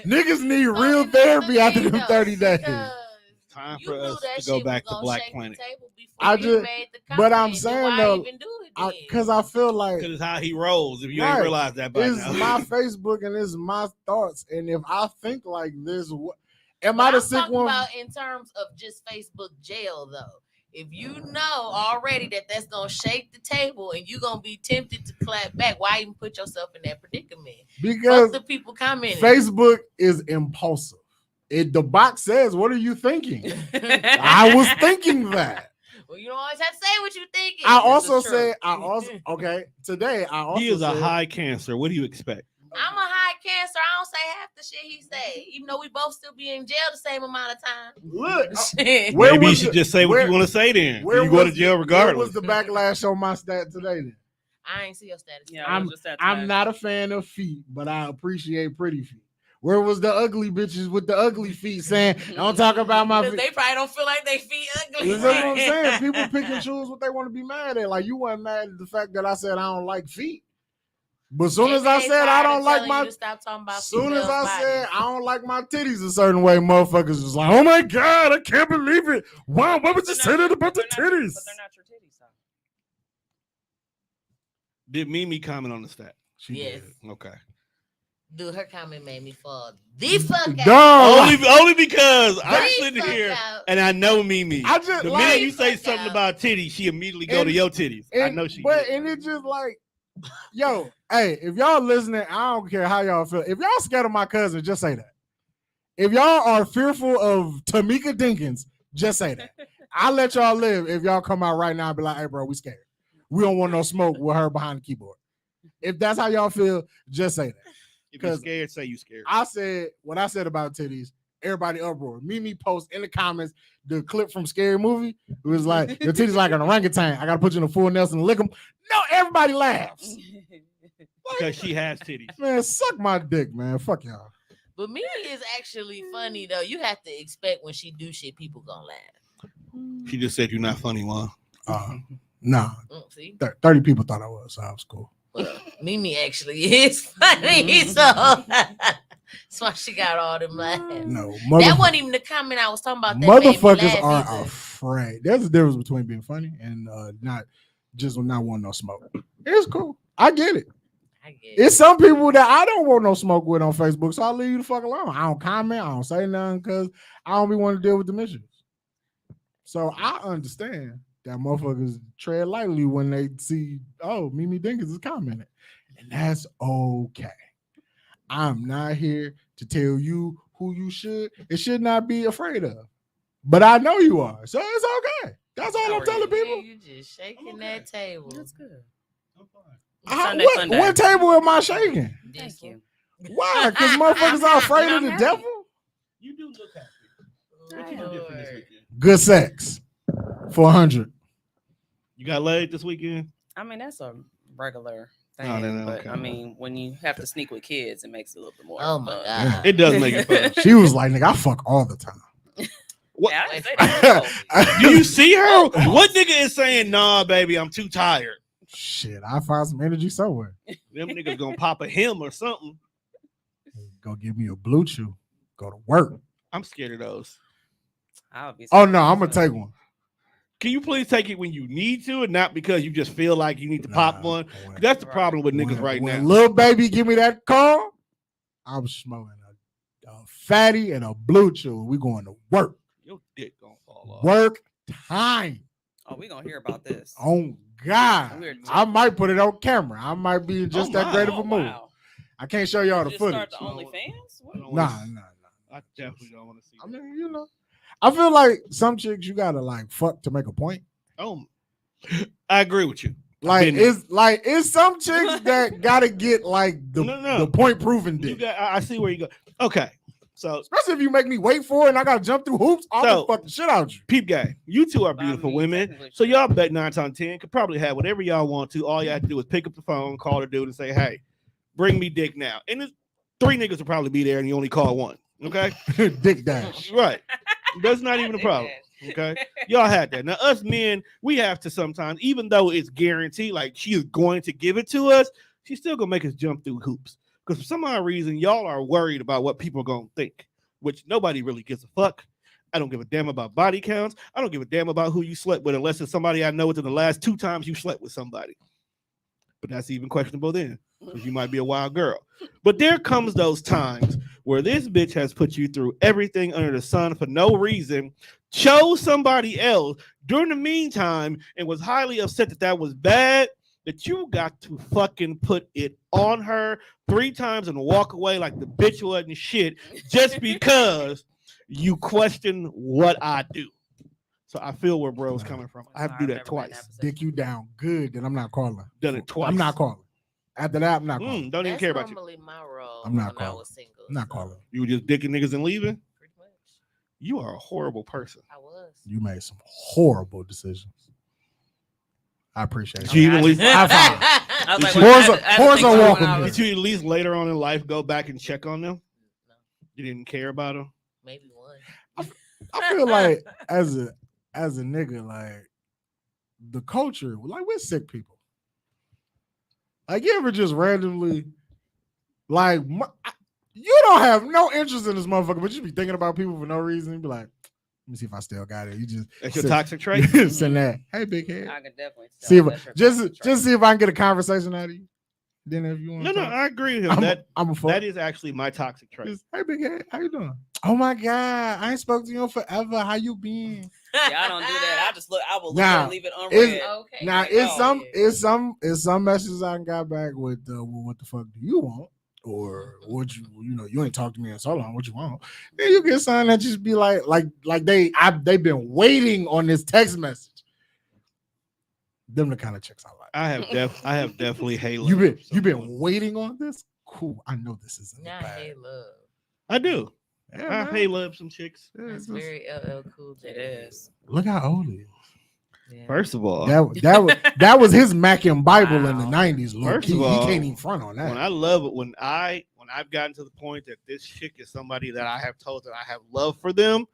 Niggas need so real then that's therapy the after thing, them though, 30 days. because Time you for knew us that to go shit back was to gonna Black shake Planet. the table before I you just- made the but I'm comment. Then saying, why though, even do it then? Because I feel like Because it's how he rolls. If you Right. ain't realized that by it's now. my Facebook and it's my thoughts. And if I think like this, am But I the I'm sick talking one? about in terms of just Facebook jail, though. If you know already that that's gonna shake the table and you're gonna be tempted to clap back, why even put yourself in that predicament? Because Fuck the people commenting. Facebook is impulsive. The box says, "What are you thinking?" I was thinking that. Well, you don't always have to say what you're thinking. I This also is true. said, okay. Today, I also He is a said, high Cancer. What do you expect? I'm a high Cancer. I don't say half the shit he say, even though we both still be in jail the same amount of time. Look, Shit. Where Maybe you was should the- just say what where- you want to say then. where You go to was jail Where regardless. was the backlash on my stat today? Then I ain't see your status. Yeah, I'm- I was just at I'm that. not a fan of feet, but I appreciate pretty feet. Where was the ugly bitches with the ugly feet saying, "Don't talk about my Because feet"? they probably don't feel like they feet ugly. That's what I'm saying. People pick and choose what they want to be mad at. Like you weren't mad at the fact that I said I don't like feet, but as soon as I They said I tired of don't like telling you my, to stop talking about soon as females' I said bodies. I don't like my titties a certain way, motherfuckers was like, "Oh my god, I can't believe it! Wow, what was you saying about the titties?" But they're not your titties, though. Did Mimi comment on the stat? She Yes. did. Okay. Dude, her comment made me fall the fuck out. Dog, Only because I'm The sitting fuck here out. and I know Mimi. I just The like- minute you say Fuck something out. about titties, she immediately go And- to your titties. I And- know she but did. and it just like, yo, hey, if y'all listening, I don't care how y'all feel. If y'all scared of my cousin, just say that. If y'all are fearful of Tamika Dinkins, just say that. I'll let y'all live if y'all come out right now and be like, "Hey, bro, we scared. We don't want no smoke with her behind the keyboard." If that's how y'all feel, just say that. If you're 'cause scared, say you scared. I said what I said about titties. Everybody uproar. Mimi post in the comments the clip from Scary Movie. It was like, "Your titties like an orangutan. I gotta put you in a full Nelson and lick them." No, everybody laughs. Because she has titties. Man, suck my dick, man. Fuck y'all. But Mimi is actually funny though. You have to expect when she do shit, people gonna laugh. She just said you're not funny, Juan. Nah, See, 30 people thought I was, so I was cool. well, Mimi actually is funny, so that's why she got all them laughs. No, That wasn't even the comment I was talking about. That made me motherfuckers laugh are either. afraid. There's a difference between being funny and not wanting no smoke. It's cool. I get it. I get it. It's some people that I don't want no smoke with on Facebook, so I'll leave you the fuck alone. I don't comment. I don't say nothing because I don't be wanting to deal with the issues. So I understand that motherfuckers tread lightly when they see, "Oh, Mimi Dinkins is commenting," and that's okay. I'm not here to tell you who you should and should not be afraid of, but I know you are, so it's okay. That's all I'm telling people. You just shaking that table. That's good. Sunday, Sunday. What table am I shaking? This Thank you. Why? Because motherfuckers are afraid of the I'm devil? You do look happy. one. What you do different this Lord. weekend? Good sex for 100. You got laid this weekend? I mean, that's a regular thing. Oh, no, but okay. I mean, when you have to sneak with kids, it makes it a little bit more. Oh my fun. god. It does make it fun. She was like, "Nigga, I fuck all the time." What? Yeah, I didn't say that. Do you see her? What nigga is saying, "Nah, baby, I'm too tired"? Shit, I found some energy somewhere. Them niggas gonna pop a him or something. Go give me a blue chew. Go to work. I'm scared of those. I'll be Oh no, I'm gonna take one. Can you please take it when you need to and not because you just feel like you need to pop Nah, one? when- That's the problem with niggas when- right when now. Little baby, give me that call. I'm smoking a fatty and a blue chew. We going to work. Your dick gonna fall off. Work time. Oh, we gonna hear about this. Oh God, We're- I might put it on camera. I might be in just Oh, that my. great of Oh, a mood. wow. I can't show y'all the Just footage. start the OnlyFans? What? I don't wanna see- Nah. I definitely don't want to see I that. mean, you know, I feel like some chicks you gotta like fuck to make a point. Oh, I agree with you. Like been there. it's some chicks that gotta get like the No. the point proven You dick. got. I see where you go. Okay, So Especially if you make me wait for it and I gotta jump through hoops, I'll So- fuck the shit out you. peep game. You two are I beautiful mean, women. technically So true. y'all bet 9 times out of 10 could probably have whatever y'all want to. All you have to do is pick up the phone, call the dude, and say, "Hey, bring me dick now." And there's 3 niggas will probably be there, and you only call 1. Okay, Dick dash. right? That's not even a problem. Okay, y'all had that. Now us men, we have to sometimes, even though it's guaranteed, like she is going to give it to us, she's still gonna make us jump through hoops because for some odd reason y'all are worried about what people are gonna think, which nobody really gives a fuck. I don't give a damn about body counts. I don't give a damn about who you slept with unless it's somebody I know within the last 2 times you slept with somebody. But that's even questionable then, because you might be a wild girl. But there comes those times where this bitch has put you through everything under the sun for no reason, chose somebody else during the meantime, and was highly upset that that was bad, that you got to fucking put it on her 3 times and walk away like the bitch wasn't shit just because you question what I do. So I feel where bro's coming from. I have to do that twice. Dick you down good, then I'm not calling. Done it twice. I'm not calling. After that, I'm not calling. Don't even That's care about you. normally my role. I'm not when I calling. was single. I'm not so calling. You were just dicking niggas and leaving? Pretty much. You are a horrible person. I was. You made some horrible decisions. I appreciate Did you it. even at least High five. I was like, Did well, you- I had to Horse think on about when walking I here. was- Did you at least later on in life go back and check on them? No, You didn't care about them? maybe one. I feel like as a nigga, like the culture, like we're sick people. Like you ever just randomly, like you don't have no interest in this motherfucker, but you be thinking about people for no reason. You be like, let me see if I still got it. You just That's your send- toxic trait? send that. Hey, big head. I could definitely tell See if that's your just toxic trait. see if I can get a conversation out of you. Then if you want, No, I agree with him. I'm that a fuck. that is actually my toxic trait. Just, hey, big head, how you doing? Oh my god, I ain't spoke to you in forever. How you been? Yeah, I don't do that. I just look. I will look Nah, and leave it unread. Okay. Now Like, it's oh, it's some messages I got back with well, what the fuck do you want? Or what you ain't talked to me in so long, what you want? Then you get something that just be like they've been waiting on this text message. Them the kind of chicks I like. I have definitely halo. You've been waiting on this? Cool. I know this isn't the Not bag. hate love. I do. Yeah, I man. halo some chicks. Yeah, That's it's just- very LL Cool J. It is. Look how old he is. Yeah. First of all, That was his Mac and Bible in the Wow. 90s. Look, First he of all, can't even front on that. when I love it, when I've gotten to the point that this chick is somebody that I have told that I have love for them,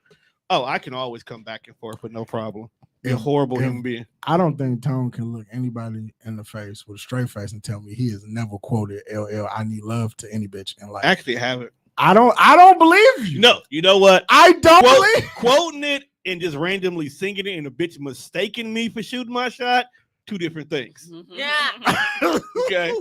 oh, I can always come back and forth with no problem. Be a If- horrible if- human being. I don't think Tone can look anybody in the face with a straight face and tell me he has never quoted LL I need love to any bitch in life. Actually, I haven't. I don't believe you. No, you know what? I don't believe. Quoting it and just randomly singing it and a bitch mistaking me for shooting my shot, 2 different things. Yeah. Okay,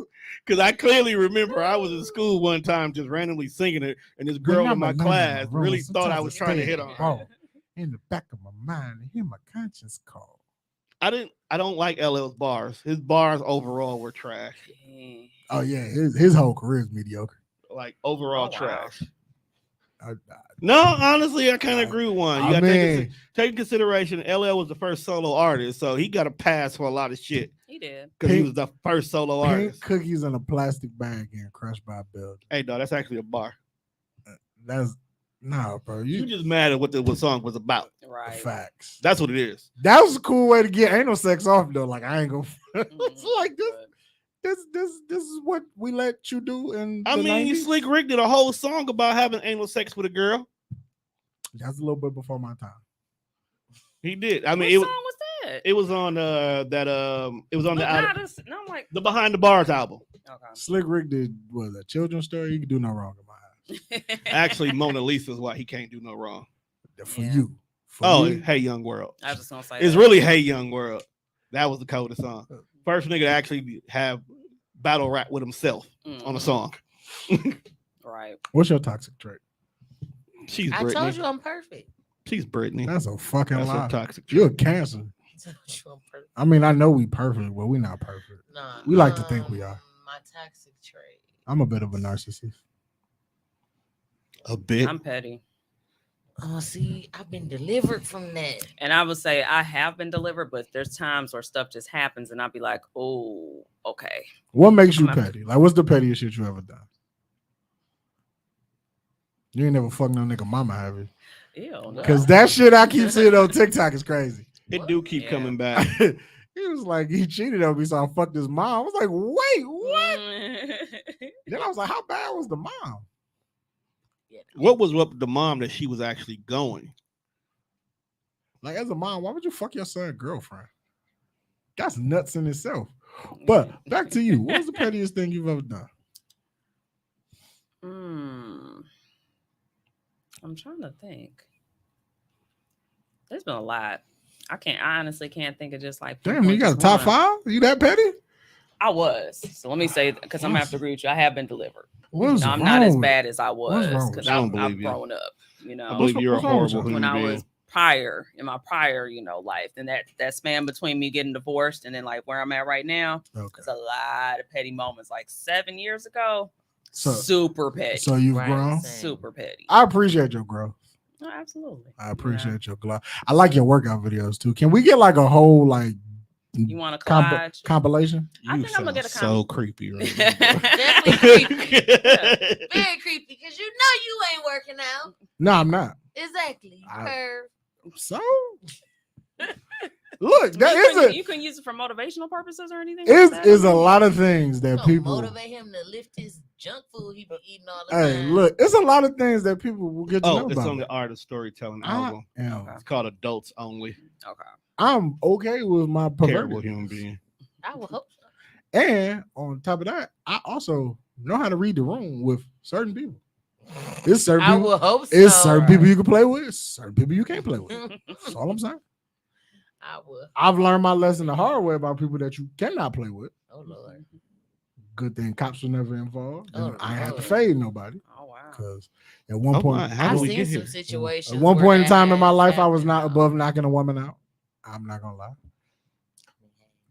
because I clearly remember I was in school one time just randomly singing it, and this girl in my class really thought I was trying to hit on her. In the back of my mind, I hear my conscience call. I don't like LL's bars. His bars overall were trash. Dang. Oh yeah, his whole career is mediocre. Like overall Oh, wow. trash. I- No, honestly, I kind of agree with one. You I got to mean, take in consideration LL was the first solo artist, so he got a pass for a lot of shit He did. because he Pink- was the first solo pink artist. cookies in a plastic bag getting crushed by a building. Hey, dog, that's actually a bar. That's nah, bro. You You just mad at what the song was about. Right. facts. That's what it is. That was a cool way to get anal sex off though. Like I ain't gonna. It's Mhm, like this. but This is what we let you do. And I mean, you Slick Rick did a whole song about having anal sex with a girl. That's a little bit before my time. He did. I what mean, song was that? it was on it was on No, the nah, album, this- no, I'm like, the Behind the Bars album. okay. Slick Rick did was a children's story. You can do no wrong in my eyes. Actually, Mona Lisa's why he can't do no wrong. For Yeah. you. For Oh, you, Hey Young World. I was just gonna say It's that. really Hey Young World. That was the coldest song. First nigga to actually have battle rap with himself on a Mhm, song. Right. what's your toxic trait? She's I told Brittany. you I'm perfect. She's Brittany. That's a fucking That's lie. a toxic You're a trait. cancer. I told you I'm perfect. I mean, I know we perfect, but we not perfect. Nah, We like to think we are. My toxic trait. I'm a bit of a narcissist. A bit. I'm petty. Oh, see, I've been delivered from that. And I would say I have been delivered, but there's times where stuff just happens and I'll be like, oh, okay. What makes you I'm a- petty? Like, what's the pettiest shit you ever done? You ain't never fucked no nigga mama, have you? Ew, no. Because that shit I keep seeing on TikTok is crazy. It do keep Yeah. coming back. He was like, he cheated on me, so I fucked his mom. I was like, wait, what? Then I was like, how bad was the mom? What was up with the mom that she was actually going? Like, as a mom, why would you fuck your son's girlfriend? That's nuts in itself. But back to you. What was the pettiest thing you've ever done? I'm trying to think. There's been a lot. I honestly can't think of just like. Damn, you got a top one. 5? You that petty? I was. So let me say, because I'm gonna have to agree with you. I have been delivered. What's I'm wrong not as with- bad as I was what's wrong with because you? I don't I've believe you. grown up. You know, I believe you're a what's wrong with horrible you? human when I being. was in my prior, life, and that span between me getting divorced and then like where I'm at right now, Okay. it's a lot of petty moments. Like 7 years ago, So- super petty, So you've Right, grown? same. super petty. I appreciate your growth. No, absolutely. I appreciate your glow. I like your workout videos too. Can we get like a whole like You want a collage? compilation? I You think I'm gonna get a sound so creepy right now. Definitely creepy. Very creepy because you ain't working out. No, I'm not. Exactly. I- Curve. So look, that is you can use it for motivational purposes or anything. is like that? is a lot of things that Gonna people motivate him to lift his junk food he be eating all the hey time. look, it's a lot of things that people will get to know Oh, it's about. on me. the Art of Storytelling I album. am It's called Adults Only. Okay. I'm okay with my Terrible perverted. human being. I would hope so. And on top of that, I also know how to read the room with certain people. It's certain I people. would hope so. It's certain people you can play with. It's certain people you can't play with. That's all I'm saying. I would. I've learned my lesson the hard way about people that you cannot play with. Oh Lord. Good thing cops were never involved. And Oh, I ain't have to Lord. fade nobody Oh wow. because at one Oh, point, my. How I've did we seen get some here? situations. at one where point in that time in my has life, I was happened, not though. above knocking a woman out. I'm not gonna lie.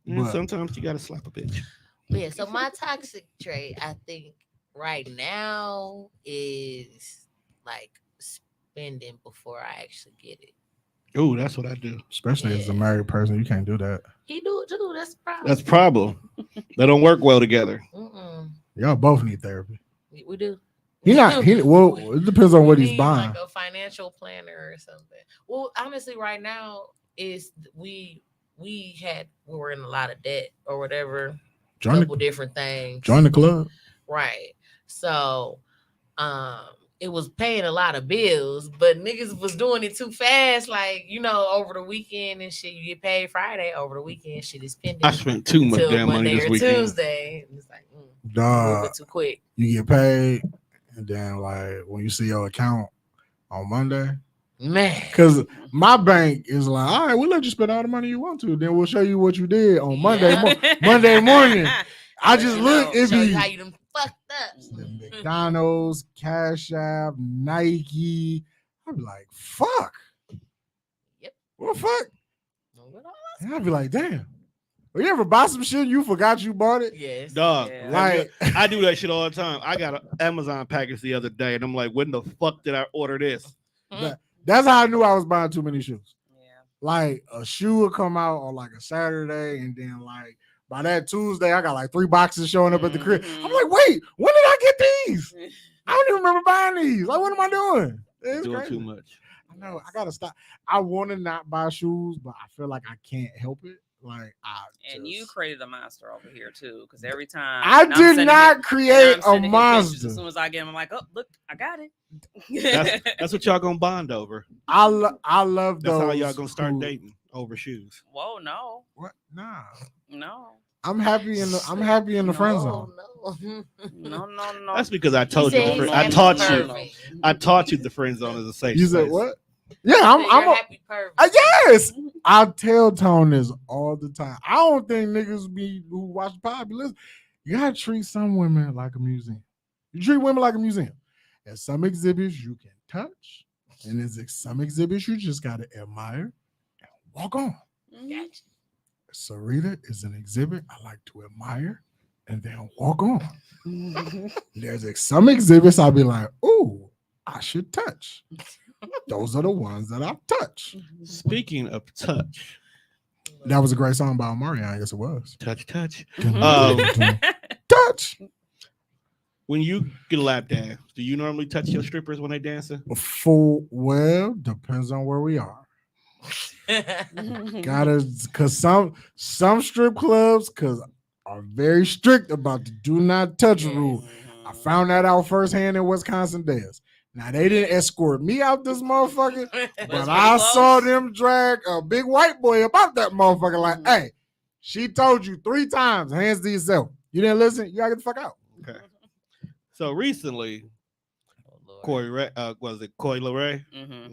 And But- sometimes you gotta slap a bitch. Yeah, so my toxic trait, I think, right now is like spending before I actually get it. Oh, that's what I do. Especially as a Yeah. married person, you can't do that. He do it too. That's the problem. That's the problem. They don't work well together. Mm-mm. Y'all both need therapy. We do. He not. He well. It depends on We what he's need, buying. like a financial planner or something. Well, honestly, right now is we were in a lot of debt or whatever. Join Couple the, different things. join the club. Right. So it was paying a lot of bills, but niggas was doing it too fast. Like, over the weekend and shit. You get paid Friday, over the weekend, shit is pending I spent too much till damn money Monday this or weekend. Tuesday. And it's like, Dog, moving too quick. you get paid, and then like when you see your account on Monday, Man. because my bank is like, all right, we'll let you spend all the money you want to. Then we'll show you what you did on Monday. Monday morning. I just look. It Show you be how you done fucked up. the McDonald's, Cash App, Nike. I'd be like, fuck. Yep. What the fuck? And I'd be like, damn. Well, you ever buy some shit and you forgot you bought it? Yes. Dog, Yeah. Like, I do that shit all the time. I got an Amazon package the other day, and I'm like, when the fuck did I order this? that's how I knew I was buying too many shoes. Yeah. Like a shoe would come out on like a Saturday, and then like by that Tuesday, I got like 3 boxes showing up at the crib. Mhm. I'm like, wait, when did I get these? I don't even remember buying these. Like, what am I doing? It's Doing crazy. too much. I know. I gotta stop. I want to not buy shoes, but I feel like I can't help it. Like, And you just- created a monster over here too, because every time I and I'm did sending not him- create and I'm a sending him pictures. monster. As soon as I get them, I'm like, oh, look, I got it. That's what y'all gonna bond over. I love That's those. how y'all gonna start who- dating over shoes. Whoa, no, What? Nah. no, I'm happy in the friend zone. No. no. That's because I told you. He said The he's I happy taught pervert. you. I taught you the friend zone is a safe You space. said what? Yeah, He I'm said you're a, a happy pervert. yes. I tell Tone this all the time. I don't think niggas be who watch the pod be listening. You gotta treat some women like a museum. You treat women like a museum. At some exhibits you can touch, and there's some exhibits you just gotta admire and walk on. Gotcha. Serita is an exhibit I like to admire and then walk on. There's some exhibits I'll be like, ooh, I should touch. Those are the ones that I touch. Speaking of touch, That was a great song by Omarion. Yes, it was. touch. Touch. When you get a lap dance, do you normally touch your strippers when they dancing? Well, depends on where we are. Gotta, cause some strip clubs are very strict about the do not touch rule. I found that out firsthand in Wisconsin Dells. Now they didn't escort me out this motherfucker, but I saw them drag a big white boy about that motherfucker. Like, hey, she told you 3 times, hands to yourself. You didn't listen. You gotta get the fuck out. Okay. So recently, Coy Leray?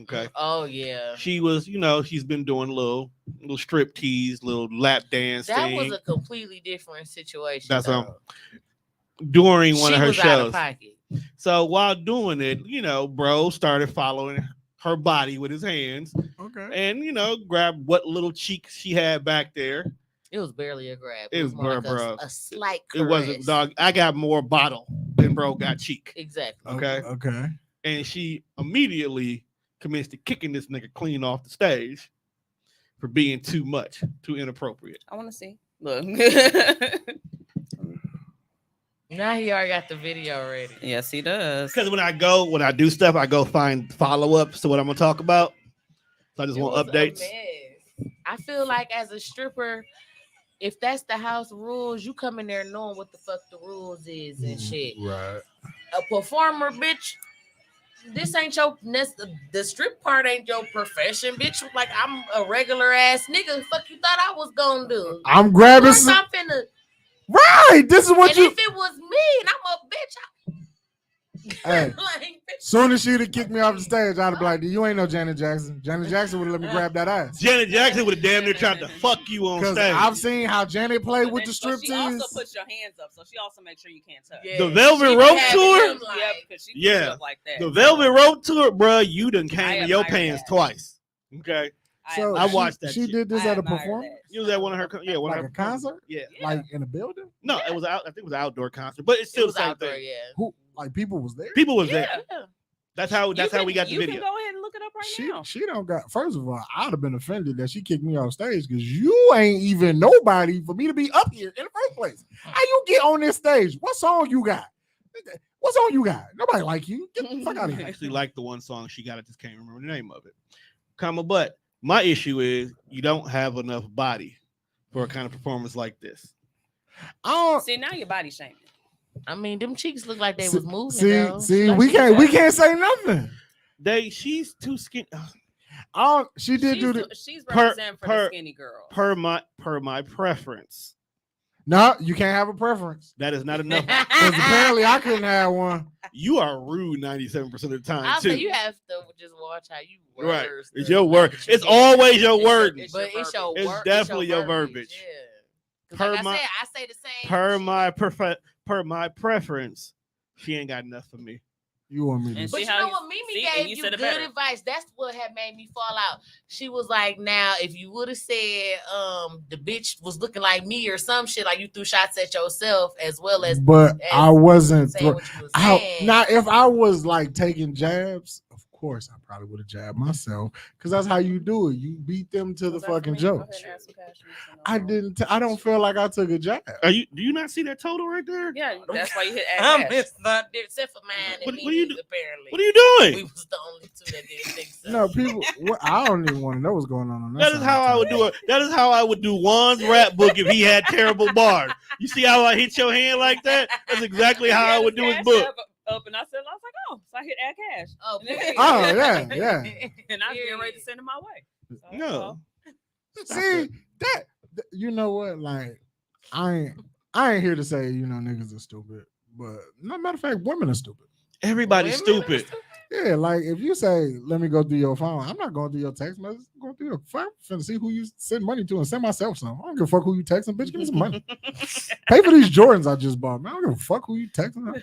Okay. Oh yeah. She was, she's been doing little strip tease, little lap dance That thing. was a completely different situation. That's during one of her was out of shows. pocket. So while doing it, bro started following her body with his hands. Okay. And grabbed what little cheek she had back there. It was barely a grab. It was more bro. like a slight caress. It wasn't dog. I got more bottle than bro got cheek. Exactly. Okay. And she immediately commenced to kicking this nigga clean off the stage for being too inappropriate. I want to see. Look. Now he already got the video already. Yes, he does. Because when I do stuff, I go find follow-ups to what I'm gonna talk about. So I just want updates. I feel like as a stripper, if that's the house rules, you come in there knowing what the fuck the rules is and shit. Right. A performer, bitch. This ain't the strip part ain't your profession, bitch. Like I'm a regular ass nigga. Fuck you thought I was gonna do? I'm grabbing some. I'm finna. Right. This is what and you. If it was me and I'm a bitch, Hey. like, Soon as she'd have kicked me off the stage, I'd have been like, you ain't no Janet Jackson. Janet Jackson would have let me grab that ass. Janet Jackson would have damn near tried to fuck you on Because stage. I've seen how Janet played with the strip She also tease. puts your hands up, so she also makes sure you can't touch. Yeah. The Velvet She Rope be having tour? him like- Yeah, because she puts Yeah. you up like that. The Velvet Rope tour, bro, you done I came in your admire pants that. twice. Okay. So I watched that She shit. did this I at a admire performance? that. You was at one of her, one Like of her a concert? Yeah. Like in a building? No, it was out. I think it was an outdoor concert, but it's It still was the same outdoor, thing. yeah. Who? Like people was there? People was Yeah. there. That's how we got the You video. can go ahead and look it up right now. She don't got. First of all, I'd have been offended that she kicked me off stage because you ain't even nobody for me to be up here in the first place. How you get on this stage? What song you got? What song you got? Nobody like you. Get the fuck out of I here. actually like the one song she got. I just can't remember the name of it. But my issue is you don't have enough body for a kind of performance like this. I don't. See, now your body shaming. I mean, them cheeks look like they was moving. See, though. see, Like we she can't was- say nothing. She's too skinny. She did do the. She's Per- representing for per- the skinny girl. Per my preference. No, you can't have a preference. That is not enough. Because apparently I couldn't have one. You are rude 97% of the time I'll too. say you have to just watch how you word. Right. stuff. It's your word. Like, It's yeah. always your word. But it's your It's word. definitely your verbiage. Yeah. 'Cause Per like my- I said, I say the same. Per my preference, she ain't got enough for me. You want me to? And But see you how know you- what Mimi see, and gave you you said it good better. advice. That's what had made me fall out. She was like, now, if you would have said the bitch was looking like me or some shit, like you threw shots at yourself as well as But I wasn't. saying what you was How, saying. now, if I was like taking jabs, of course I probably would have jabbed myself because that's how you do it. You beat them to the Was that for fucking me? Go judge. ahead and ask some questions. I didn't. I don't feel like I took a jab. Do you not see that total right there? Yeah, that's why you hit I'm add cash. it's not there, except for mine and What Mimi's, you do- apparently. What are you We doing? was the only two that didn't think so. No, people. I don't even want to know what's going on that That is side how of I would town. do it. That is how I would do Juan's rap book if he had terrible bars. You see how I hit your hand like that? That's exactly how I would do his Cash book. Up and I was like, oh, so I hit add cash. Oh, period. Oh, yeah. And I was getting ready to send it my way. So, No. See that? You know what? Like, I ain't here to say niggas are stupid, but no matter of fact, women are stupid. Everybody's Women are stupid. Yeah, like if you say, let me go through your phone, I'm not going through your text message. I'm going through your phone. I'm finna see who you send money to and send myself some. I don't give a fuck who you texting, bitch. Give me some money. Pay for these Jordans I just bought, man. I don't give a fuck who you texting.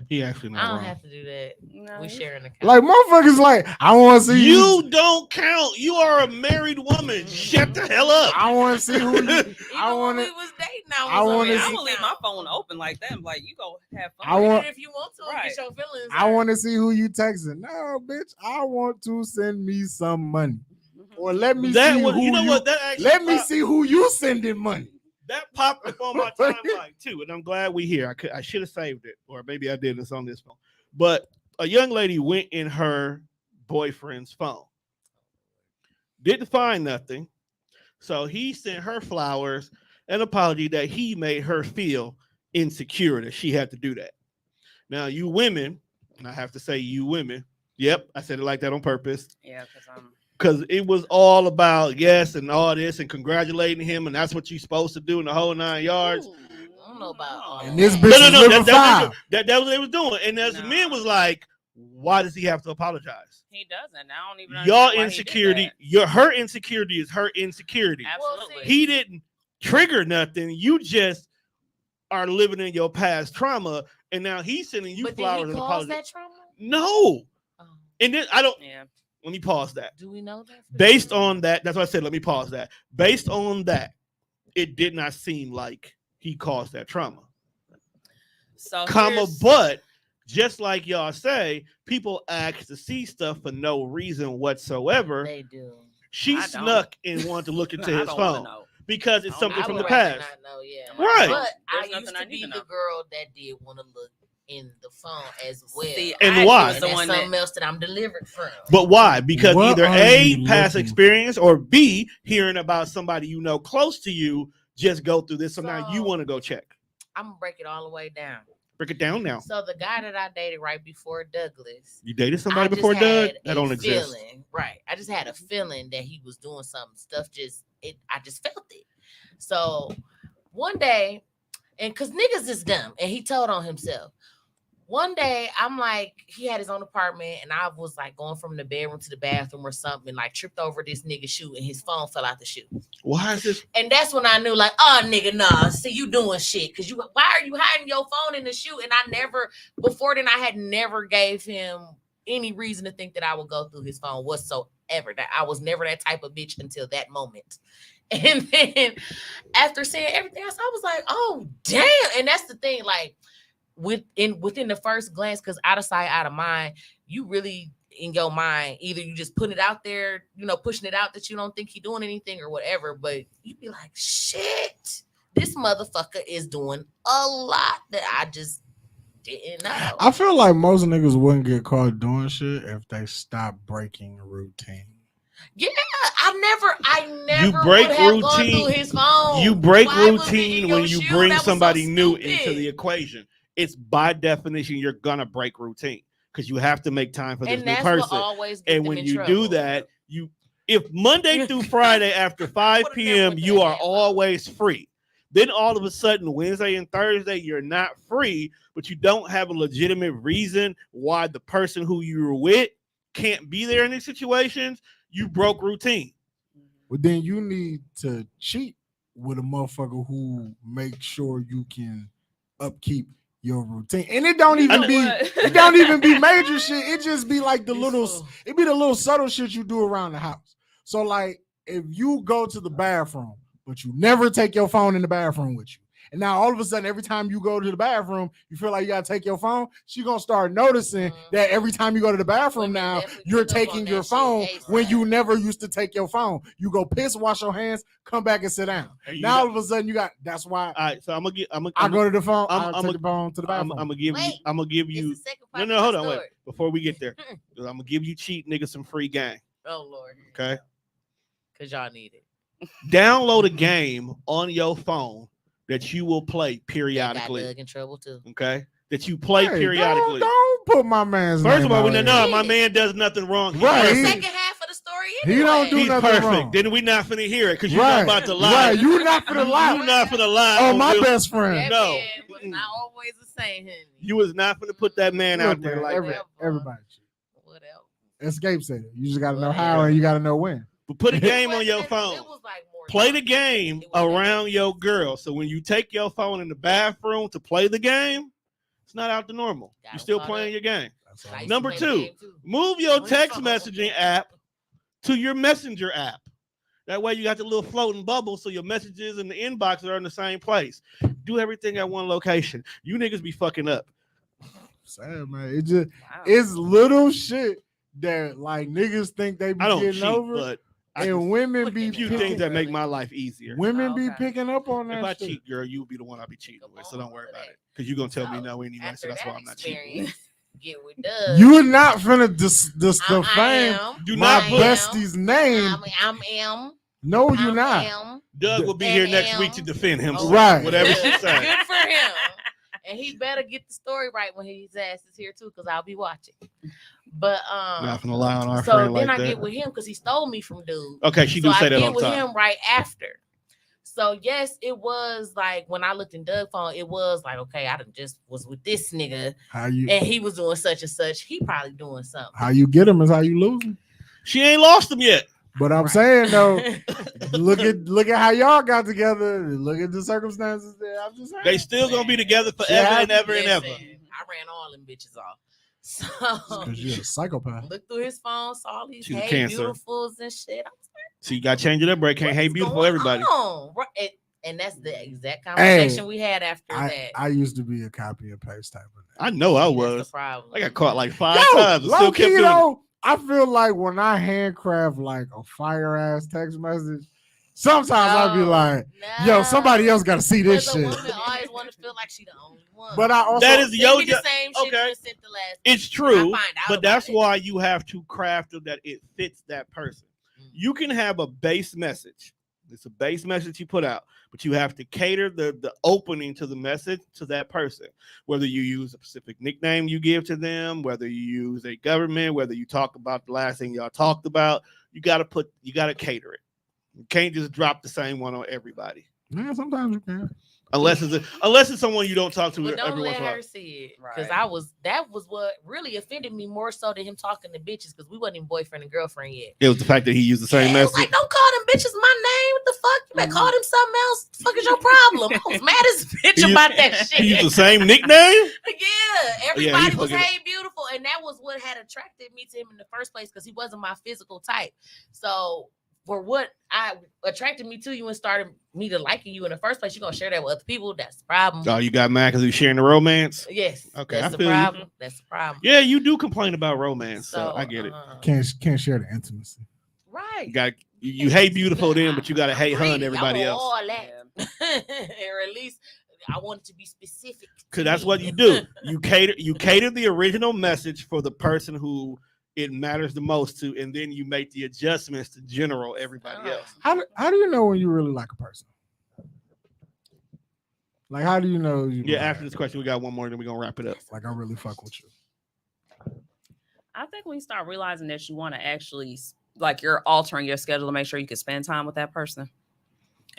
He actually I not don't wrong. have to do that. No, We sharing the couch. Like motherfuckers, like I want to see You don't count. You are a married woman. Shut the hell up. I want to see who you. Even I when want we to. was dating, I wanna on see- I'm gonna leave my phone open like that. I'm like, you go have fun. I want- if you want to, Right. get your feelings. I want to see who you texting. No, bitch. I want to send me some money, or let me That see was, who you know what? That actually Let me popped- see who you sending money. That popped up on my timeline too, and I'm glad we here. I should have saved it, or maybe I did. It's on this phone. But a young lady went in her boyfriend's phone, didn't find nothing, so he sent her flowers, an apology that he made her feel insecure that she had to do that. Now, you women, and I have to say, you women, yep, I said it like that on purpose. Yeah, Because it was all about yes and all this and congratulating him, and that's what you're supposed to do in the whole 9 yards. Ooh, I don't know about all And that. this No, bitch no, is no, living five. that was what they was doing. And as the men was like, why does he have to apologize? he doesn't. I don't even Y'all understand why insecurity, he did her insecurity is her insecurity. that. Well, Absolutely. He didn't trigger nothing. You just are living in your past trauma, and now he's sending you But did flowers he and cause apologies. that trauma? No. Oh, And then I don't. Yeah. Let me pause that. do we know that? for Based sure? on that, that's why I said let me pause that. Based on that, it did not seem like he caused that trauma. So But just like y'all say, people ask to see stuff for no reason whatsoever. They do. She I don't. snuck and wanted to look into I his don't wanna phone know. because it's I don't something I from would the rather past. not know, yeah. Right. But There's I nothing used I to need be to the know. girl that did want to look in the phone as well. See, And I why? was And the that's one something that else that I'm delivered from. But why? Because What either are A, you past looking experience, or B, hearing about somebody you know close to you just go through this. So now you So- want to go check. I'm gonna break it all the way down. Break it down now. So the guy that I dated right before Douglas, You dated I somebody just before Doug? had That a don't exist. feeling, right? I just had a feeling that he was doing something. Stuff I just felt it. So one day, and because niggas is dumb, and he told on himself. One day, I'm like, he had his own apartment, and I was like going from the bedroom to the bathroom or something, like tripped over this nigga's shoe, and his phone fell out the shoe. Why is this? And that's when I knew, like, oh, nigga, nah, see, you doing shit. Because why are you hiding your phone in the shoe? And before then, I had never gave him any reason to think that I would go through his phone whatsoever. That I was never that type of bitch until that moment. And then after saying everything else, I was like, oh, damn. And that's the thing, like, within the first glance, because out of sight, out of mind, you really in your mind, either you just put it out there, pushing it out that you don't think he's doing anything or whatever, but you be like, shit, this motherfucker is doing a lot that I just didn't know. I feel like most niggas wouldn't get caught doing shit if they stopped breaking routine. Yeah, I never You break would have gone routine. through his phone. You break Why was it routine in when your you shoe? bring That was so somebody new into stupid. the equation. It's by definition you're gonna break routine because you have to make time for this And new that's what person. always gets And them when in you trouble. do that, if Monday through Friday after 5 Would've p.m. never went you that are bad, always free. Then all of a sudden Wednesday and Thursday you're not free, but you don't have a legitimate reason why the person who you were with can't be there in these situations. You broke routine. But then you need to cheat with a motherfucker who makes sure you can upkeep your routine. And it don't even be it don't even be major shit. It just be like the little subtle shit you do around the house. So like if you go to the bathroom, but you never take your phone in the bathroom with you. And now all of a sudden, every time you go to the bathroom, you feel like you gotta take your phone. She gonna start noticing that every time you go to the bathroom Women now, definitely you're pick up on taking that your shit phone ASAP. when you never used to take your phone. You go piss, wash your hands, come back and sit down. And you Now all got- of a sudden you got. That's why all right, so I'm gonna I go to the phone. I'm- I I'm take the phone to the bathroom. I'm gonna give you. Wait, I'm gonna give It's you. the second part No, of my hold on, wait. story. Before we get there, I'm gonna give you cheat niggas some free game. Oh Lord, Okay, because y'all need it. download a game on your phone that you will play That got periodically. Doug in trouble too. Okay, that you play Hey, periodically. Don't put my man's First name of all, we out know here. my man does nothing wrong. He's Right. The perfect. second half of the story, He anyway. don't do He's nothing perfect. wrong. Then we not finna hear it because you're Right, not about to lie. right. You not for the You lie. not finna lie. Oh, on my this. best That friend. No. man was not always the same, honey. You was not finna put that man Look, out there man, like every- that. everybody. Whatever. Escape said it. You just gotta know Whatever. how and you gotta know when. But put a It game on wasn't your that- phone. It was like more Play than the that. game It wasn't around that. your girl. So when you take your phone in the bathroom to play the game, it's not out to normal. Got You're him still caught playing up. your game. That's I all. used to Number play the two, game, too. move your On your text phone. messaging app to your messenger app. That way you got the little floating bubble so your messages and the inbox are in the same place. Do everything at one location. You niggas be fucking up. Sad, man. It just Wow. it's little shit that like niggas think they be I don't getting cheat, over. but And women be a few picking, things that make my life easier. women be Okay. picking up on If that I shit. cheat, girl, you'll be the one I'll be cheating Come with. So on, don't worry look about at it. Because you're gonna tell me So, no anyway. So after that's that why I'm not cheating. experience, get with Doug. You not finna the I fame am. Do my not put- bestie's name. I'm M. No, you I'm not. M. Doug will be And here next am- week to defend himself. Right. Whatever she Good. says. Good for him. And he better get the story right when his ass is here too, because I'll be watching. But Not gonna lie on our so friend then like I that. get with him because he stole me from dude. Okay, she So do say I that all get the with time. him right after. So yes, it was like when I looked in Doug's phone, it was like, okay, I done just was with this nigga How you and he was doing such and such. He probably doing something. how you get them is how you lose them. She ain't lost him yet. But I'm Right. saying though, look at how y'all got together. Look at the circumstances there. I'm just saying. They still gonna be together forever Yeah. and ever and ever. Listen, I ran all them bitches off. So Because you're a psychopath. looked through his phone, saw all these She's a hey cancer. beautifuls and shit. I was So you got to change it up, bro. Can't what hate is beautiful going everybody. on? Right. And that's the exact conversation we had after that. I used to be a copy and paste type of I know I That's was. the problem. I got caught like 5 Yo, times and still low kept key doing it. though, I feel like when I handcraft like a fire ass text message, sometimes I'd be No, like, yo, somebody else got to see this Because a shit. woman always want to feel like she the only one. But I also That is Send yo. me the same shit okay. you sent the last. It's time. I true, find out but about that's it. why you have to craft it that it fits that person. You can have a base message. It's a base message you put out, but you have to cater the opening to the message to that person. Whether you use a specific nickname you give to them, whether you use a government, whether you talk about the last thing y'all talked about, you gotta cater it. You can't just drop the same one on everybody. Man, sometimes you can. Unless it's someone you don't talk to But don't every once let in a while. her see it, because Right. that was what really offended me more so than him talking to bitches, because we wasn't even boyfriend and girlfriend yet. It was the fact that he used the same Yeah, it was message. like, don't call them bitches my name. What the fuck? You better call them something else. The fuck is your problem? I was mad as a bitch He about that shit. He used the same nickname. Yeah, everybody he was fucking- hey beautiful, and that was what had attracted me to him in the first place, because he wasn't my physical type. So for what I attracted me to you and started me to liking you in the first place, you're gonna share that with other people. That's the problem. Oh, you got mad because he was sharing the romance. Yes. Okay, That's I the feel you. problem. That's the problem. Yeah, you do complain about romance, so I get it. Can't share the intimacy. Right. You got you hate beautiful then, but you gotta hate her and Greedy. everybody I want else. all that. Or at least I want it to be specific. Because that's what you do. You cater the original message for the person who it matters the most to, and then you make the adjustments to general everybody else. How do you know when you really like a person? Like, how do you know you Yeah, like, after this question, we got one more, then we're gonna wrap it up. like I really fuck with you? I think when you start realizing that you want to actually, like, you're altering your schedule to make sure you can spend time with that person.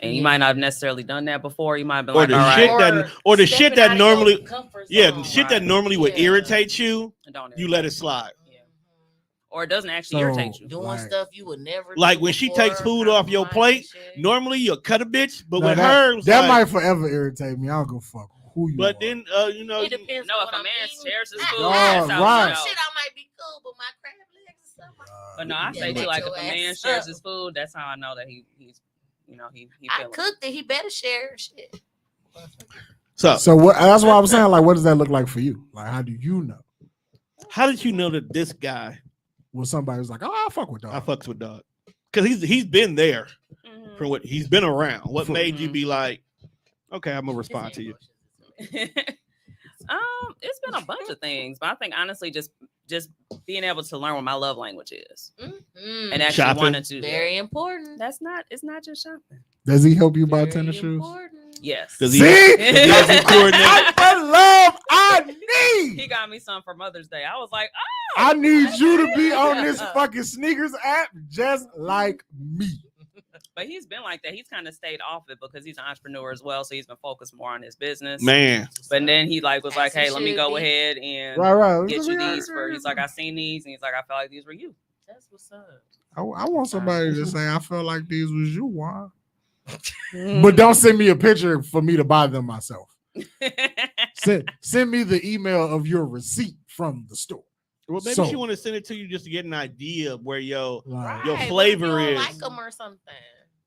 And you might not have necessarily done that before. You might have been Or like, the all shit right, that or the shit stepping out that of your normally comfort the zone. shit that Right. normally would Yeah. irritate you, don't you let it slide. Yeah. Or it doesn't actually So, irritate you. Doing Like- stuff you would never Like do when she before, takes food off your plate, compromising shit. normally you'll cut a bitch, but Now, with that, her, it's that like, might forever irritate me. I don't go fuck who you but are. then you know, It depends No, on if what a I'm man eating. shares his I- food, that's how Some you know. shit I might be cool, but my crab legs and stuff. But no, I Yeah, say let too, like, if your a man ass shares up. his food, that's how I know that he's you know, he I feeling it. cooked it. He better share shit. so what? That's why I was saying, like, what does that look like for you? Like, how do you know? how did you know that this guy When somebody's like, "Oh, I fuck with I dog." fucks with dog? Because he's been there Mhm. from what he's been around. What made you Mhm. be like, okay, I'm gonna respond to you? It's been a bunch of things, but I think honestly, just being able to learn what my love language is, and actually Shopping. wanting to. Very important. It's not just shopping. Does he help you buy Very tennis shoes? important. Yes. Does he- See, does he help you coordinate? that's the love I need. He got me some for Mother's Day. I was like, oh, I need you to be on this fucking sneakers app just like me. but he's been like that. He's kind of stayed off it because he's an entrepreneur as well, so he's been focused more on his business. Man, But then he like was As like, he hey, let me should go be. ahead and Right. get you these for. He's like, I seen these, and he's like, I felt like these were you. That's what's up. I want somebody to say, I felt like these was you, Juan. Mm-hmm. But don't send me a picture for me to buy them myself. Send me the email of your receipt from the store. well, maybe So- she want to send it to you just to get an idea of where your Like, Your Right, flavor but if you is- don't like them or something.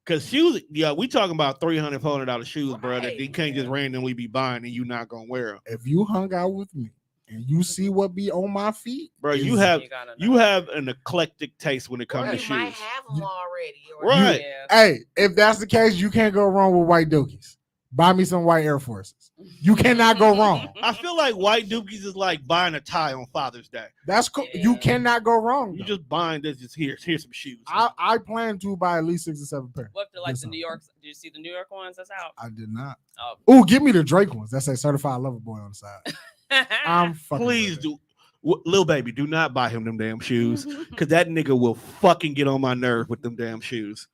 because shoes. Yeah, we talking about $300, $400 shoes, bro. That you Right. can't just randomly be buying and you not gonna wear them. if you hung out with me and you see what be on my feet, Bro, is- you have gotta you know. have an eclectic taste when it Or comes to you might shoes. have them already. Or Right. Yeah. Hey, if that's the case, you can't go wrong with white dookies. Buy me some white Air Forces. You cannot go wrong. I feel like white dookies is like buying a tie on Father's Day. That's cool. Yeah. You cannot go wrong. You though. just buying this. Just here's some shoes. I plan to buy at least 6 or 7 pairs. What the like Yes, the sir. New York? Do you see the New York ones that's out? I did not. Oh, Oh, give me the Drake ones. That say certified lover boy on the side. I'm fucking. Please with it. do, Lil Baby, do not buy him them damn shoes, because that nigga will fucking get on my nerves with them damn shoes.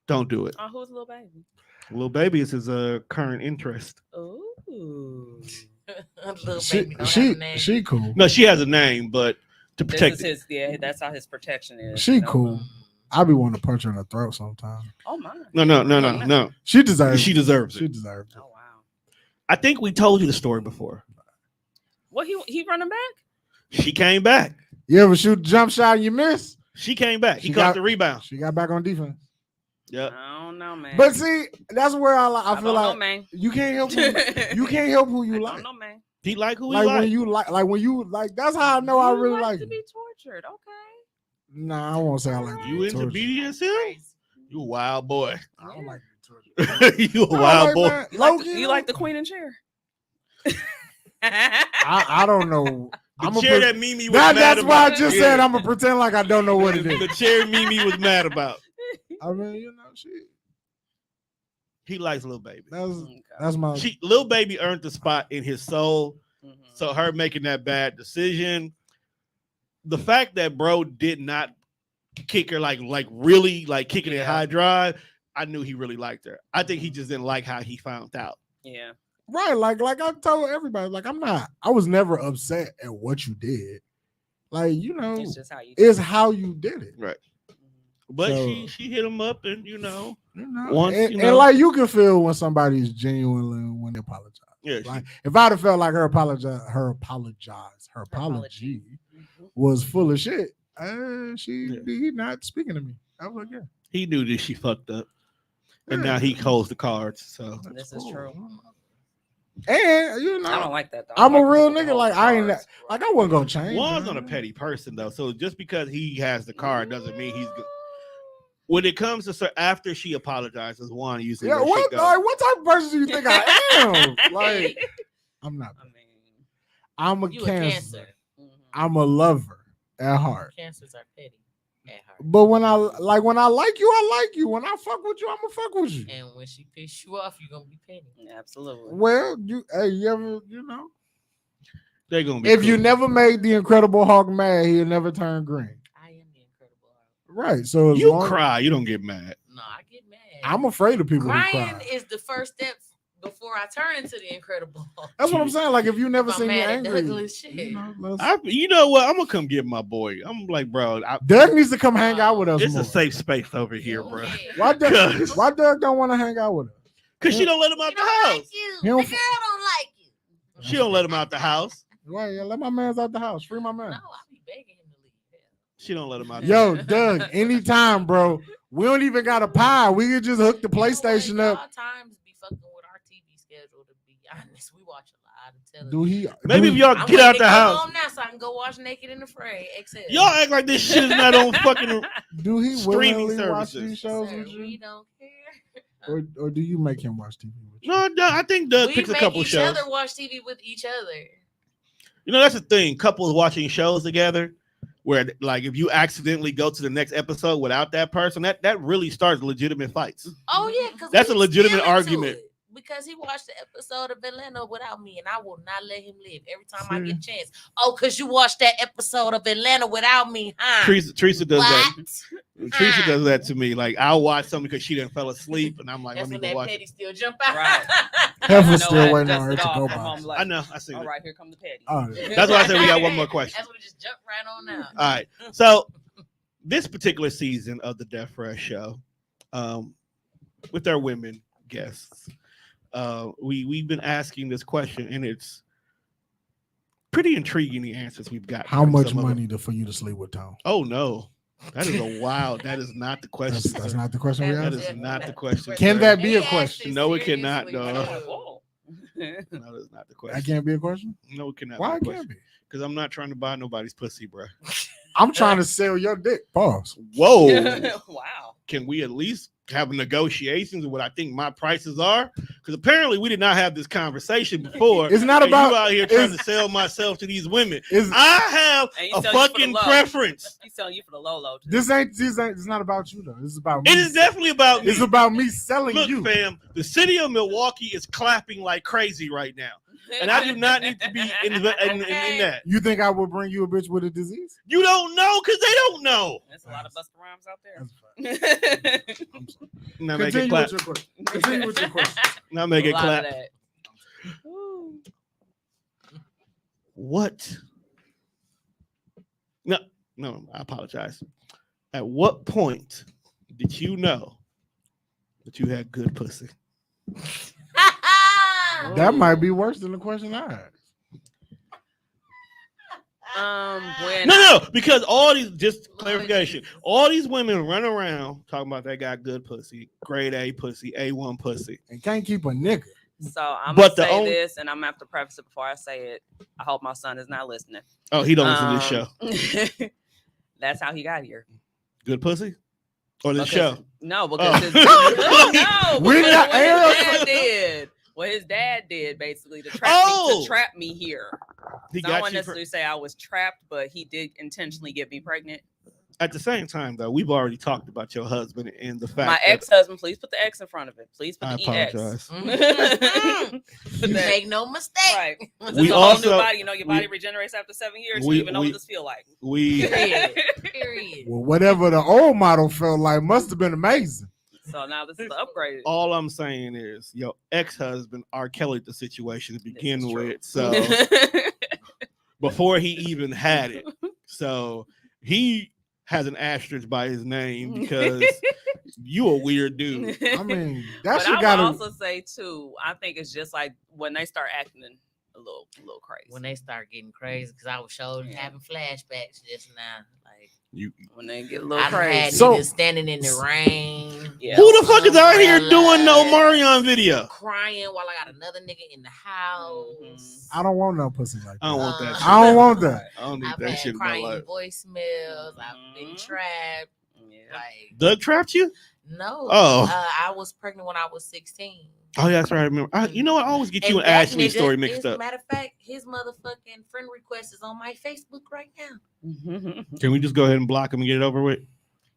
Don't do it. Oh, who's Lil Baby? Lil Baby is his current interest. Ooh. Little She baby don't have a name. she cool. No, she has a name, but to This protect is it. his. Yeah, that's how his protection is. She you know? cool. I be wanting to punch her in the throat sometimes. Oh my. No. She deserves. She deserves She it. deserves it. Oh wow. I think we told you the story before. What he running back? She came back. You ever shoot a jump shot and you miss? She came back. She He got- caught the rebound. She got back on defense. Yep. I don't know, man. But see, that's where I feel don't like know, man. you can't help you can't help who you I like. don't know, man. He like who he Like like. when you like when you like. That's how I know I You really like to you. be tortured. Okay. Nah, I won't say I like You into torture. BDSM? You a wild boy. I don't like to be tortured. You a I wild like, boy. man, You like, Loki, you like the queen and chair? I don't know. The chair that Mimi was mad that's about. why I just Yeah. said I'm gonna pretend like I don't know what it The is. chair Mimi was mad about. I mean, you know, He likes Lil Baby. that's my. Lil Baby earned the spot in his soul. Mhm. So her making that bad decision, the fact that bro did not kick her like really like kicking it high drive, I knew he really liked her. I think he just didn't like how he found out. Yeah. Right, like I told everybody, like I was never upset at what you did. Like, you know, It's just how you. it's how you did it. Right. Mhm. But So- she hit him up, and You know, Once, and, you and know- like you can feel when somebody's genuinely when they apologize. yeah, Like if I'd have felt like her apology Mhm. was full of shit, she'd Yeah. be not speaking to me. I was like, yeah. he knew that she fucked up, and Yeah. now he holds the cards. So This is true. And you I don't know, like that though. I'm I a like real people to nigga. hold Like the I ain't cards. like I wasn't gonna change. Juan's man. not a petty person though. So just because he has the card doesn't mean he's good. When it comes to after she apologizes, Juan usually Yeah, lets what shit go. like what type of person do you think I am? Like I'm not. I mean, I'm a You a cancer. Cancer. mhm. I'm a lover at heart. Cancers are petty at heart. But when I like you, I like you. When I fuck with you, I'ma fuck with you. And when she pisses you off, you're gonna be petty. Absolutely. Well, you ever, They're gonna be if you cool. never made the Incredible Hulk mad, he'll never turn green. I am the Incredible Hulk. Right. So as you long- cry, you don't get mad. No, I get mad. I'm afraid of people who Crying cry. is the first step before I turn into the Incredible Hulk. That's what I'm saying. Like if you never If I'm seen me mad at angry, Douglas, shit. You know what? I'm gonna come get my boy. I'm like, bro, Doug needs to come hang out with us it's more. a safe space over here, bro. Why Doug? Cause- Why Doug don't want to hang out with us? Cause she don't let him He out the don't house. like you. He The don't girl f- don't like you. She don't let him out the house. Right, yeah, let my man's out the house. Free my man. No, I be begging him to leave. Hell. She don't let him out. the Yo, house. Doug, anytime, bro. We don't even got a pie. We could just hook the PlayStation You know what? up. Y'all times be fucking with our TV schedule. To be honest, we watch a lot of television. Do he? Maybe do if he- y'all I'm get out waiting to the go house. home now so I can go watch Naked and Afraid. XL. Y'all act like this shit is not on fucking. do he streaming willingly watch services. these shows Sir, with we you, don't care. or do you make him watch TV with you? No, I think Doug We picks a make couple each shows. other watch TV with each other. You know, that's the thing. Couples watching shows together, where like if you accidentally go to the next episode without that person, that really starts legitimate fights. Oh yeah, because That's a legitimate argument. Because he watched the episode of Atlanta without me, and I will not let him live every time I get a chance. Oh, because you watched that episode of Atlanta without me, huh? Teresa does that. What? Teresa does that to me. Like I'll watch something because she didn't fell asleep, and I'm like, That's let when me go that watch petty it. still jump out. Right. Heifer I know still I waiting on her dusted to off go from box. home, like, I know. I see all it. right, here come the petty. Oh, yeah. That's why I said we got one more question. That's when it just jumped right on out. All right. So this particular season of the Death Fresh show, with our women guests, we've been asking this question, and it's pretty intriguing the answers we've got. How from much some of them. money for you to sleep with Tom? Oh no, that is a wild. That is not the question. That's sir. not the question we That asked. is not the question. Can sir. that be a He asked question? it No, it cannot, seriously, dog. too. Whoa. No, that's not the question. That can't be a question. No, it cannot. Why be it a can't question. be? Because I'm not trying to buy nobody's pussy, bro. I'm trying to sell your dick. Pause. Whoa. Wow. Can we at least have negotiations of what I think my prices are? Because apparently we did not have this conversation before. It's not and about you out here trying to sell myself to these women. I have And he's a selling you for the fucking low. preference. He's selling you for the low too. This ain't. It's not about you though. This is about me. It is definitely about me. It's about me selling Look, you. fam, the city of Milwaukee is clapping like crazy right now. And I do not need to be in that. You think I would bring you a bitch with a disease? You don't know because they don't know. There's a lot of Busta Rhymes out That's there. I'm sorry. Now make it Continue clap. with your question. Continue with your question. Now make A it lot clap. of that. Woo. What? No, I apologize. At what point did you know that you had good pussy? That might be worse than the question I asked. When No, because all these, just clarification, all these women run around talking about they got good pussy, grade A pussy, A1 pussy. And can't keep a nigga. So I'm But the gonna say only- this, and I'm gonna have to preface it before I say it. I hope my son is not listening. Oh, he don't listen to this show. That's how he got here. Good pussy? Or this Because- show? No, because his, Oh. no, We because not what his airing- dad did. What his dad did basically to trap me here. He So I don't got want to you. necessarily say I was trapped, but he did intentionally get me pregnant. At the same time, though, we've already talked about your husband and the fact My that ex-husband, please put the X in front of it. Please put I the EX. apologize. Put that- Make no mistake. Right. This We is a whole also- new body. You know, your we- body regenerates after 7 years. You we- don't even know we- what this feel like. we Period. Well, whatever the old model felt like must have been amazing. So now this is the upgrade. all I'm saying is your ex-husband R. Kelly the situation to begin is true. with. So before he even had it. So he has an asterisk by his name because you a weird dude. I mean, that But I shit would gotta. also say too, I think it's just like when they start acting a little crazy. When they start getting crazy, because I was showing having flashbacks just now. Like When they get a little I done had crazy. So- niggas standing in the rain, Yeah. Who the fuck is out here doing no Marion video? crying while I got another nigga in the house. I don't want no pussy like I that. don't want that. Uh, shit. I don't want that. I don't need I've that had shit in my crying life. voicemails. I've been Mhm. trapped. Yeah. Like Doug trapped you? no. Oh. I was pregnant when I was 16. Oh, yeah, that's right. I remember. You know what? I always get you and that Ashley's nigga story mixed is, up. Matter of fact, his motherfucking friend request is on my Facebook right now. Can we just go ahead and block him and get it over with?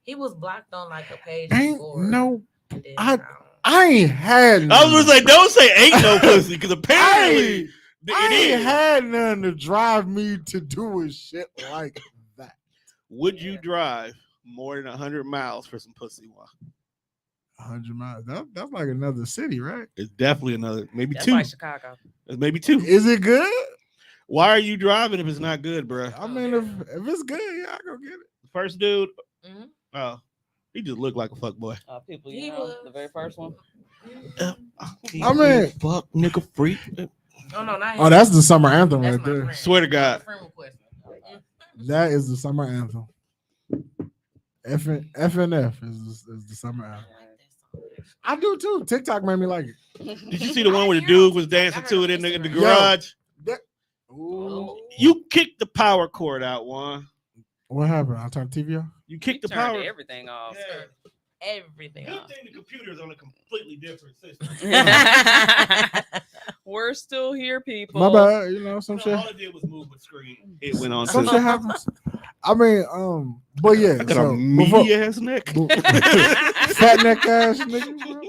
He was blocked on like a page Ain't before. no. and then, I ain't had. I None. was gonna say, don't say ain't no pussy because apparently I it ain't is. had none to drive me to do a shit like that. Would you drive more than 100 miles for some pussy? 100 miles. That's like another city, right? It's definitely another, maybe That's two. like Chicago. Maybe two. Is it good? Why are you driving if it's not good, bro? I mean, if it's good, yeah, I go get it. First dude, Mhm. oh, he just looked like a fuck boy. People, He you know, was. the very first one. I mean- fuck nigga freak. Oh no, not Oh, him. that's the summer anthem That's right my there. friend. Swear to God. Friend request. That is the summer anthem. FNF is the summer anthem. I do too. TikTok made me like it. Did you see the one where the dude was dancing to it in the Yo. garage? Ooh. You kicked the power cord out, Juan. What happened? I turned TV off. You kicked the Turned power. everything off. Yeah. Everything. Good off. thing the computer's on a completely different system. We're still here, people. My bad. You know, some So shit. all it did was move the screen. It went on Some to shit happens. I mean, but yeah. I got So a meaty ass neck. fat neck ass nigga. Bro.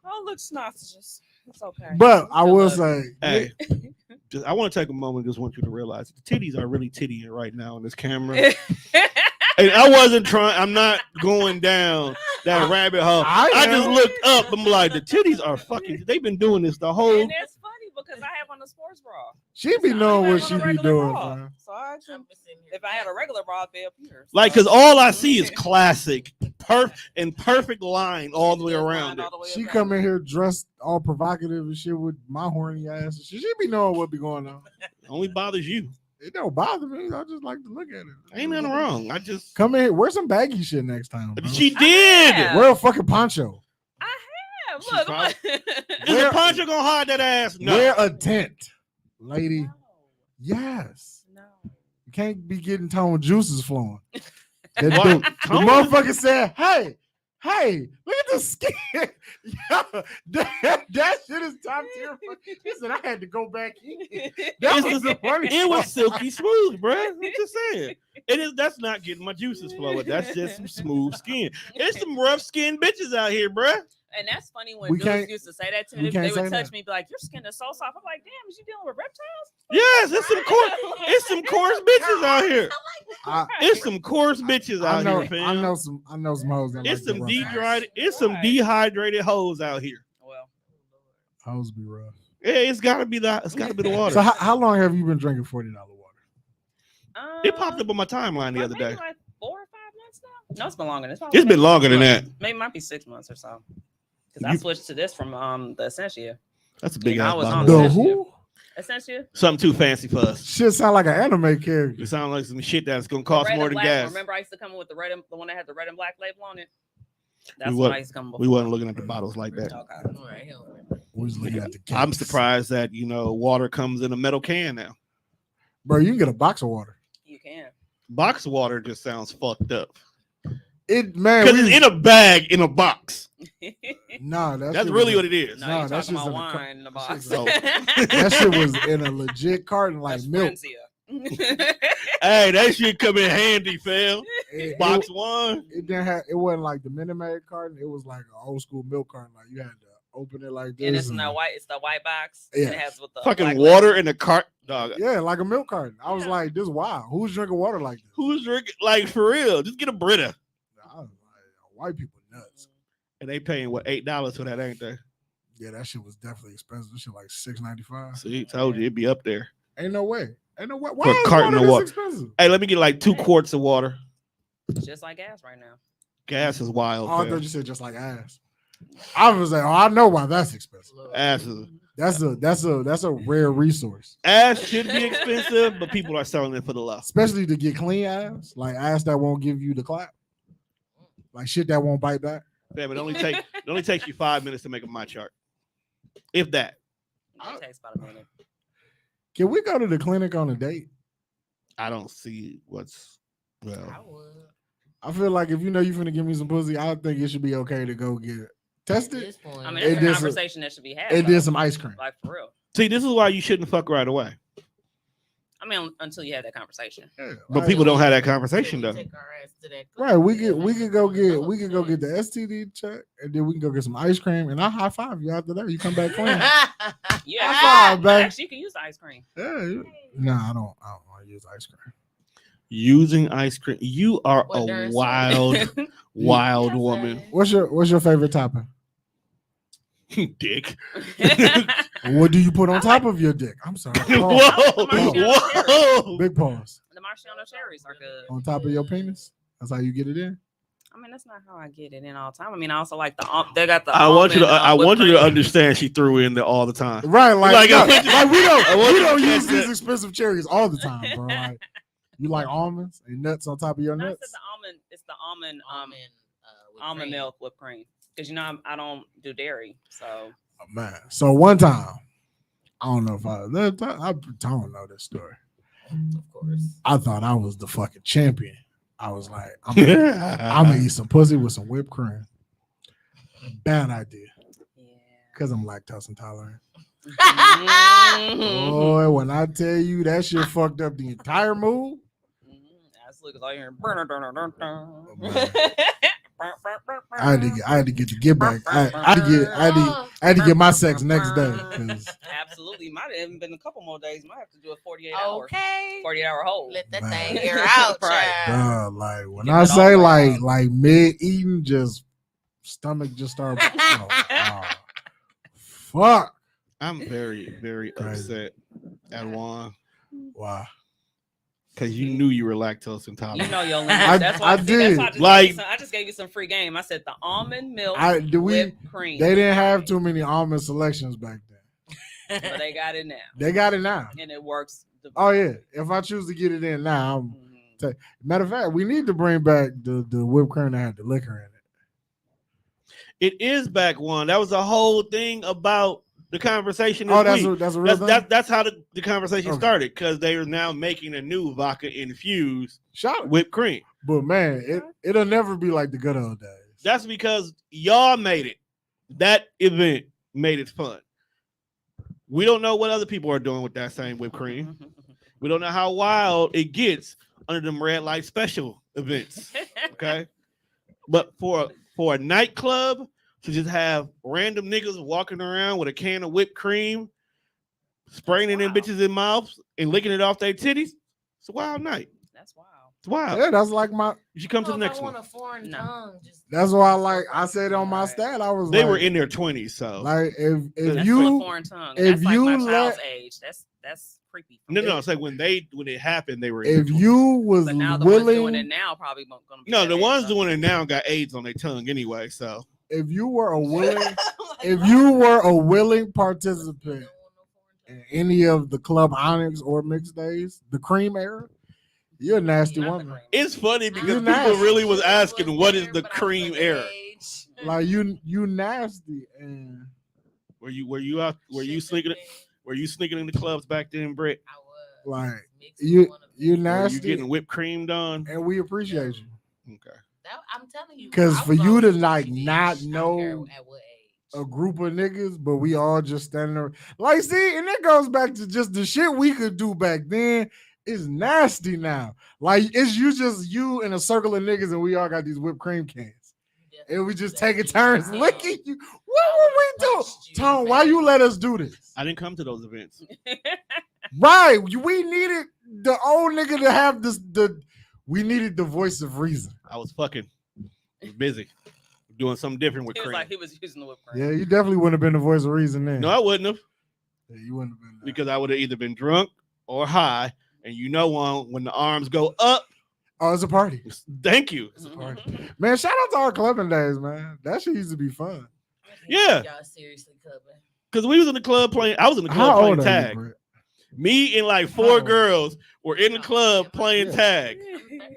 Oh, look, sausages. It's okay. But I Still will love say, Hey, just, I want to take a moment. Just want you to realize the titties are really tittying right now on this camera. it. And I wasn't trying. I'm not going down that rabbit hole. I just am. looked up. I'm like, the titties are fucking. They've been doing this the whole. And it's funny because I have on a sports bra. she be knowing I what have she on a be regular doing. bra. Bro. So I actually, if I had a regular bra, it'd be up here. Like, cause all I see is classic, perfect line all the way around it. She come in here dressed all provocative and shit with my horny ass. And shit. She be knowing what be going on. Only bothers you. It don't bother me. I just like to look at it. Ain't nothing wrong. I just. Come in here. Wear some baggy shit next time. Bro. She did. Yeah. Wear a fucking poncho. I She's Look, probably- look. Is the poncho gonna hide that ass? No. Wear a tent, lady. No. Yes. No. You can't be getting tone juices flowing. The, What? the Tone? motherfucker said, hey, look at the skin. Yeah, that shit is top tier. He said, I had to go back in. That was the funny It was part. silky smooth, bruh. I'm just saying. That's not getting my juices flowing. That's just some smooth skin. There's some rough skinned bitches out here, bruh. And that's funny when We dudes can't- used to say that to we me. can't They would say touch that. me, be like, "Your skin is so soft." I'm like, "Damn, is you dealing with reptiles?" Yes, it's some coarse bitches out here. I, It's some coarse bitches I out know, here, fam. I know some hoes that It's like some the rough dehydrated. ass. It's some Right. dehydrated hoes out here. Well, Hoes be rough. Yeah, it's gotta be the water. So how long have you been drinking $40 water? It popped up on my timeline the other maybe day. like 4 or 5 months now. No, it's been longer. It's been maybe longer 6 than months. that. Maybe it might be 6 months or so. Because I You- switched to this from the Essentia. That's a big And I ass was bottle. on The that who? Essentia. Something too fancy for us. Shit sound like an anime character. It sounds like some shit that's gonna The cost red more and than black gas. one. Remember, I used to come in with the one that had the red and black label on it. That's We what wa- I used to come before. We wasn't looking at the bottles like that. Okay. All right, he don't remember. We was looking at the I'm cakes. surprised that water comes in a metal can now. Bro, you can get a box of water. You can. Box water just sounds fucked up It man, because it's in a bag in a box. nah, That's really what it is. No, Nah, you're that's talking just about in a wine in the box. Oh. that shit was in a legit carton like That's milk. Francia. Hey, that shit come in handy, fam. Box It, one. it didn't have. It wasn't like the Minute Maid carton. It was like an old school milk carton. Like you had to open it like this. And it's not white. It's the white box. Yeah. And it has with the Fucking black water label. in the cart, dog. Yeah, like a milk carton. I was Yeah. like, this wild. Who's drinking water like this? Who's drinking? Like for real? Just get a Brita. I was like, white people nuts. And they paying what $8 for that, ain't they? Yeah, that shit was definitely expensive. This shit like $6.95. See, told you it'd be up there. Ain't no way. Ain't no way. For Why a is carton water of this water. expensive? Hey, let me get like 2 quarts of water. Just like gas right now. Gas is wild. Oh, I fam. thought you said just like ass. I was like, oh, I know why that's expensive. Look. Ass is That's a rare resource, ass should be expensive, but people are selling it for the love. especially to get clean ass, like ass that won't give you the clap, like shit that won't bite back. Fam, it only takes you 5 minutes to make a my chart, if that. It takes about a minute. Can we go to the clinic on a date? I don't see what's I well. would. I feel like if you know you're finna give me some pussy, I think it should be okay to go get At tested this point, I mean, It it's a did some- conversation that should be had. and though. then some ice cream. Like, for real. See, this is why you shouldn't fuck right away. I mean, until you have that conversation. Yeah, But like- people don't have that conversation though. Take our ass to that Right, we clinic. could go get the STD check, and then we can go get some ice cream, and I high five you after that. You come back clean. Yeah. High five, babe. Actually, you can use the ice cream. Nah, I don't want to use ice cream. Using ice cream, you are What a there's- wild woman. What's your favorite topping? Dick. What do you put on top of your dick? I'm sorry. Whoa, Pause. whoa. Big pause. The Marciano cherries are good. On top of your penis. That's how you get it in. I mean, that's not how I get it in all the time. I mean, I also like they got the. I want you to. almond, I whipped want you to cream. understand. She threw in there all the time. Right, like Like, I no, want you- like we I want you don't to use catch these that. expensive cherries all the time, bro. Like you like almonds and nuts on top of your No, I said nuts. the almond. It's the almond. with Almond cream. milk whipped cream. Because I don't do dairy, so Oh, man. So one time, I don't know if I don't know this story. Of course. I thought I was the fucking champion. I was like, I'm gonna eat some pussy with some whipped cream. Bad idea, yeah. because I'm lactose intolerant. Mhm. Boy, when I tell you that shit fucked up the entire mood. Absolutely, because all you hear. I had to get the get back. I had to get my sex next day. 'Cause Absolutely, might have even been a couple more days. Might have to do a 48 hour, Okay. 48-hour hold. Let that Man. thing air out, Right. child. like when Get I it say all right. like mid eating, just stomach just started. Fuck. I'm very, very Crazy. upset at Juan Wow. because you knew you were lactose You intolerant. know your limit. I That's why did. That's why Like- I just gave you some free game. I said the almond milk We whipped cream. they didn't have too many almond selections back then. But they got it now, They got it now. and it works. Oh yeah. If I choose to get it in now, Mhm. matter of fact, we need to bring back the whipped cream that had the liquor in it. It is back one. That was the whole thing about the conversation. This Oh, that's week. a real thing. That's how the conversation Okay. started because they are now making a new vodka infused Shout out. whipped cream. But man, it'll never be like the good old days. That's because y'all made it. That event made it fun. We don't know what other people are doing with that same whipped cream. We don't know how wild it gets under them red light special events. Okay, but for a nightclub to just have random niggas walking around with a can of whipped cream, spraying them bitches in mouths and licking it off their titties, it's a wild night. That's wild. It's wild. Yeah, that's like my. You should come to the next I want one. a foreign No. tongue. That's why I said on my Right. stat, I was They like, were in their 20s, so like if That's That's you a foreign tongue. if That's like you my let- child's age. That's creepy. no. It's like when it happened, they were. In if their 20s. you was But now the ones doing it willing, now probably won't gonna be. No, that the age, ones so. doing it now got AIDS on their tongue anyway. So if you were a willing, Like, if what? you were a willing participant in any of the Club Onyx or mixed days, the cream era, you're a nasty Not the woman. cream. it's funny because You're people nasty. really was I asking, "What is there, the but I was cream era?" underage. Like you nasty, and Were you out? Were you Shit, sneaking? man, Were you sneaking in the clubs back then, Brit? I was like mixing you one of you them. Were you nasty, getting whipped creamed on? and we appreciate you. Okay. I'm telling you, Because I for was you to always like bitch. not I don't care know at what a age. group of niggas, but we all just standing there. Like, see, and that goes back to just the shit we could do back then. It's nasty now. Like, it's you in a circle of niggas, and we all got these whipped cream cans. And we just taking turns licking you. What were we doing? Tone, why you let us do this? I didn't come to those events. Right. We needed the old nigga to have this. We needed the voice of reason. I was fucking busy doing something different with He was cream. like he was using the whipped cream. Yeah, you definitely wouldn't have been the voice of reason then. No, I wouldn't have Yeah, you wouldn't have been. because I would have either been drunk or high. And you know, when the arms go up, Oh, it's a party. thank you. Mhm. Man, shout out to our clubbing days, man. That shit used to be fun. Yeah. Y'all seriously clubbing. Because we was in the club playing. I was in the club How playing old are you, tag. Brett? Me and like How 4 old? girls were in the club playing Yeah. tag. I'm 30.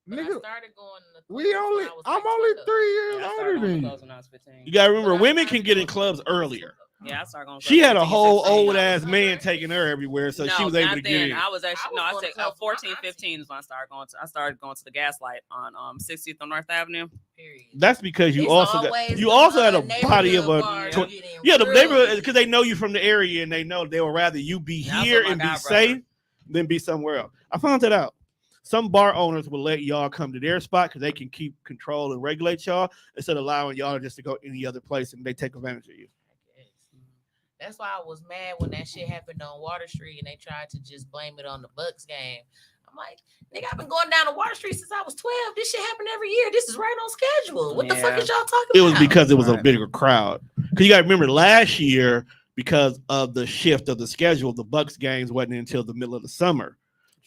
But I Nigga, started going to the we clubs when only. I was I'm like only 12. 3 years Yeah, I started older going to than you. clubs when I was 15. You gotta remember, But I women started can get in going to clubs clubs earlier. Yeah, I started going. She had a 15, whole 16. old ass man taking her everywhere, so no, she was able not to get then. in. I was actually I was I going to said clubs with my 14, auntie. 15 is when I started going to the Gaslight on 60th on North Avenue. Period. That's because you It's also always you the, also had a neighborhood body of a bars Yeah. you get in yeah, the real neighborhood good. because they know you from the area and they know they would rather you be That's here what my and be god brother- safe than be somewhere else. I found that out. Some bar owners will let y'all come to their spot because they can keep control and regulate y'all instead of allowing y'all just to go any other place and they take advantage of you. That's why I was mad when that shit happened on Water Street and they tried to just blame it on the Bucks game. I'm like, nigga, I've been going down to Water Street since I was 12. This shit happened every year. This is right on schedule. What the fuck Yeah. is y'all talking It was about? because it was a Right. bigger crowd. Because you got to remember last year, because of the shift of the schedule, the Bucks games wasn't until the middle of the summer.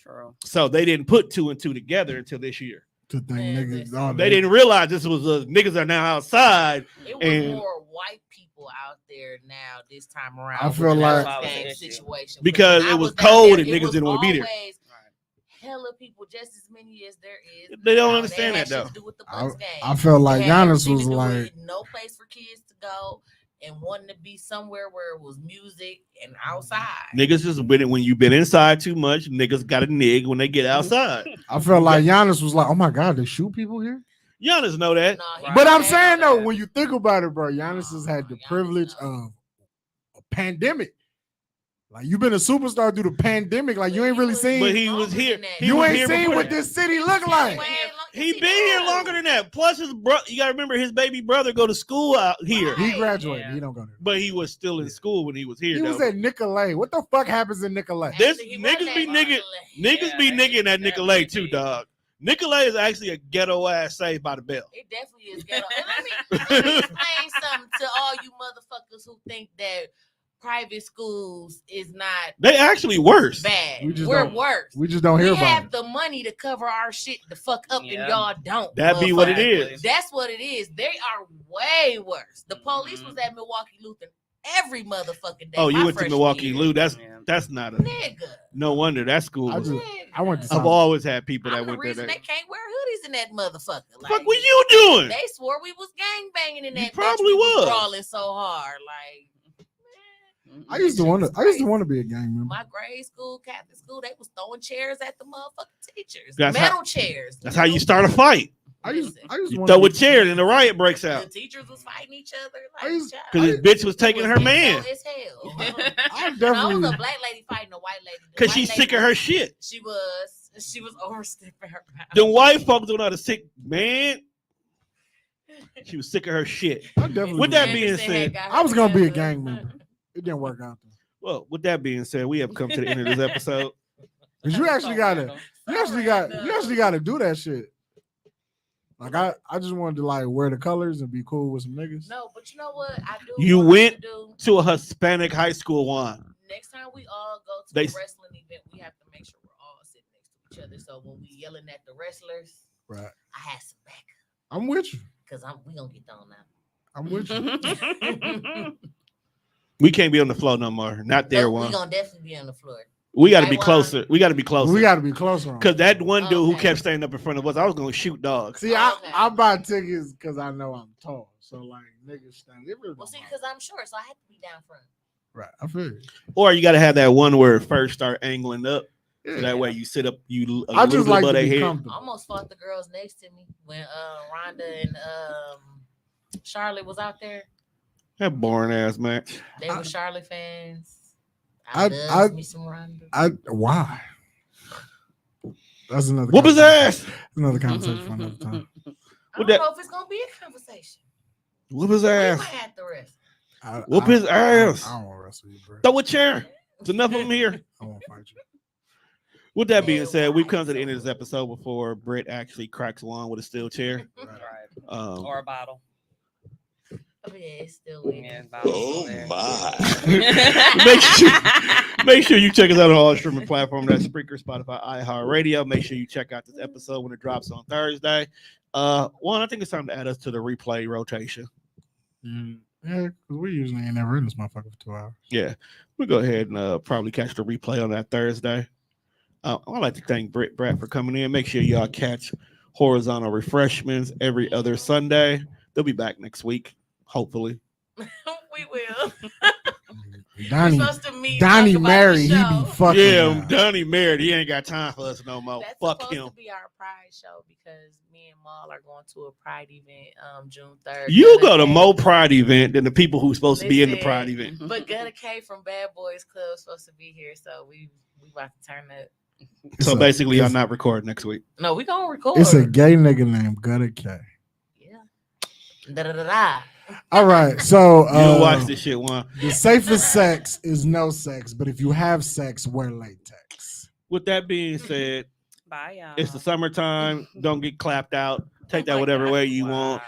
True. So they didn't put 2 and 2 together until this year. To think Man, niggas. listen. Oh, They didn't realize this was niggas are now outside. It was and- more white people out there now this time around. I with feel the like- Bucks That's game the issue. situation. Because when I it was down cold there, and it niggas was didn't wanna be there. always Right. hella people, just as many as there is. They don't now. understand had that, shit though. to do with the I, Bucks game. I feel like It had Giannis everything was to do like, with no place for kids to go and wanting to be somewhere where it was music and outside. Niggas just with it when you've been inside too much. Niggas got a nig when they get outside. I felt like Giannis was like, oh my God, they shoot people here? Y'all know that. No, he Right. But know I'm that. saying know though, that. when you think about it, bro, Giannis has had the Giannis privilege know. of a pandemic. Like you've been a superstar through the pandemic. Like you ain't really seen. But he was here. He You was ain't here seen before what that. this city look like. He been here longer than that. Plus his brother. You gotta remember his baby brother go to school out here, He graduated. Yeah. He don't go there. but he was still in school when he was here. He was though. at Nicolay. What the fuck happens in Nicolay? This niggas be nigga. Niggas be Yeah, they nigga in that definitely Nicolay too, be. dog. Nicolay is actually a ghetto ass Saved by the Bell. It definitely is ghetto. And let me explain something to all you motherfuckers who think that private schools is not They actually worse. bad. We just We're don't- worse. We just don't We hear about have it. the money to cover our shit the fuck up, Yeah. and y'all don't. That be what it motherfucker. is. That's what it is. They are way worse. The police Mhm. was at Milwaukee Lutheran every motherfucking day. Oh, you my went to freshman Milwaukee, year. Lou. Yeah. That's not a Nigga. no wonder that school I was. just- Nigga. I went to I've South. always had people that I'm the went there. reason they can't wear hoodies in that motherfucker. What the fuck were you doing? They swore we was gang banging in You that. probably bitch. We was. brawling so hard. Like, man, I used to want to be a gang member. my grade school, Catholic school, they was throwing chairs at the motherfucking teachers. That's Metal chairs. That's how you start a fight. I used to You wanna throw a be- chair and the riot breaks The out. teachers was fighting each other. I Like, used- Because this bitch was taking her man. As hell. I I was definitely. a black lady fighting a white lady. The Because white she's lady sick of her shit. She was overstepping her bounds. The white folks don't know how to sick, man. She was sick of her shit. I definitely. With that was- being Anderson had said, got her I was gonna be a together. gang member. It didn't work out. Well, with that being said, we have come to the end of this episode. Cause you actually gotta do that shit. Like I just wanted to like wear the colors and be cool with some niggas. No, but you know what? I do. You want went to do. To a Hispanic high school one. Next time we all go to They- a wrestling event, we have to make sure we're all sitting next to each other. So when we yelling at the wrestlers, Right. I have some backup I'm with you. because we gonna get thrown out. I'm with you. We can't be on the floor no more. Not there No, one. we gonna definitely be on the floor. We got to be Taiwan. closer. We got to be closer. We gotta be closer. Because that one dude who Okay. kept standing up in front of us, I was going to shoot dogs. See, Okay. I buy tickets because I know I'm tall. So like niggas stand. It really Well, don't see, matter. because I'm short, so I have to be down front. Right. I feel you. Or you got to have that one where it first start angling up. So Yeah. that way you sit up, you a I little just bit like above to their be head. I comfortable. almost fought the girls next to me when Rhonda and Charlotte was out there. That boring ass match. They were Charlotte fans. I- love me some Rhonda. Why? That's another. Whoop his conversation. ass. Another conversation for another time. I What don't that- know if it's gonna be a conversation. Whoop his We ass. might have to rest. Whoop his ass. I don't want to wrestle you, bro. Throw a chair. There's enough of them here. I won't fight you. With that being said, we've come to the end of this episode before Brit actually cracks one with a steel chair. Right. Or a bottle. Oh, yeah, it's still with Yeah, me. bottles there. Make sure you check us out on all streaming platforms. That's Spreaker, Spotify, iHeartRadio. Make sure you check out this episode when it drops on Thursday. One, I think it's time to add us to the replay rotation. Yeah, because we usually ain't never in this motherfucker for 2 hours. Yeah, we'll go ahead and probably catch the replay on that Thursday. I'd like to thank Brit Brat for coming in. Make sure y'all catch Horizontal Refreshments every other Sunday. They'll be back next week, hopefully. We will. Donnie, We're supposed to meet, Donnie talk about Mary, the he show. be fucking. Yeah, now. Donnie married. He ain't got time for us no more. That's Fuck supposed him. to be our pride show because me and Maul are going to a pride event June 3rd. You go to more Pride event than the people who's supposed to be in the Listen. Pride event. But Gunna K from Bad Boys Club is supposed to be here, so we about to turn that. So It's a- basically, y'all it's- not recording next week. No, we gonna record. It's a gay nigga named Gutter K. Yeah. Da da da da. All right, so You don't watch this shit, one. the safest sex is no sex, but if you have sex, wear latex. With that being said, Bye, y'all. it's the summertime. Don't get clapped out. Take Oh that my whatever God. way you want. Wow.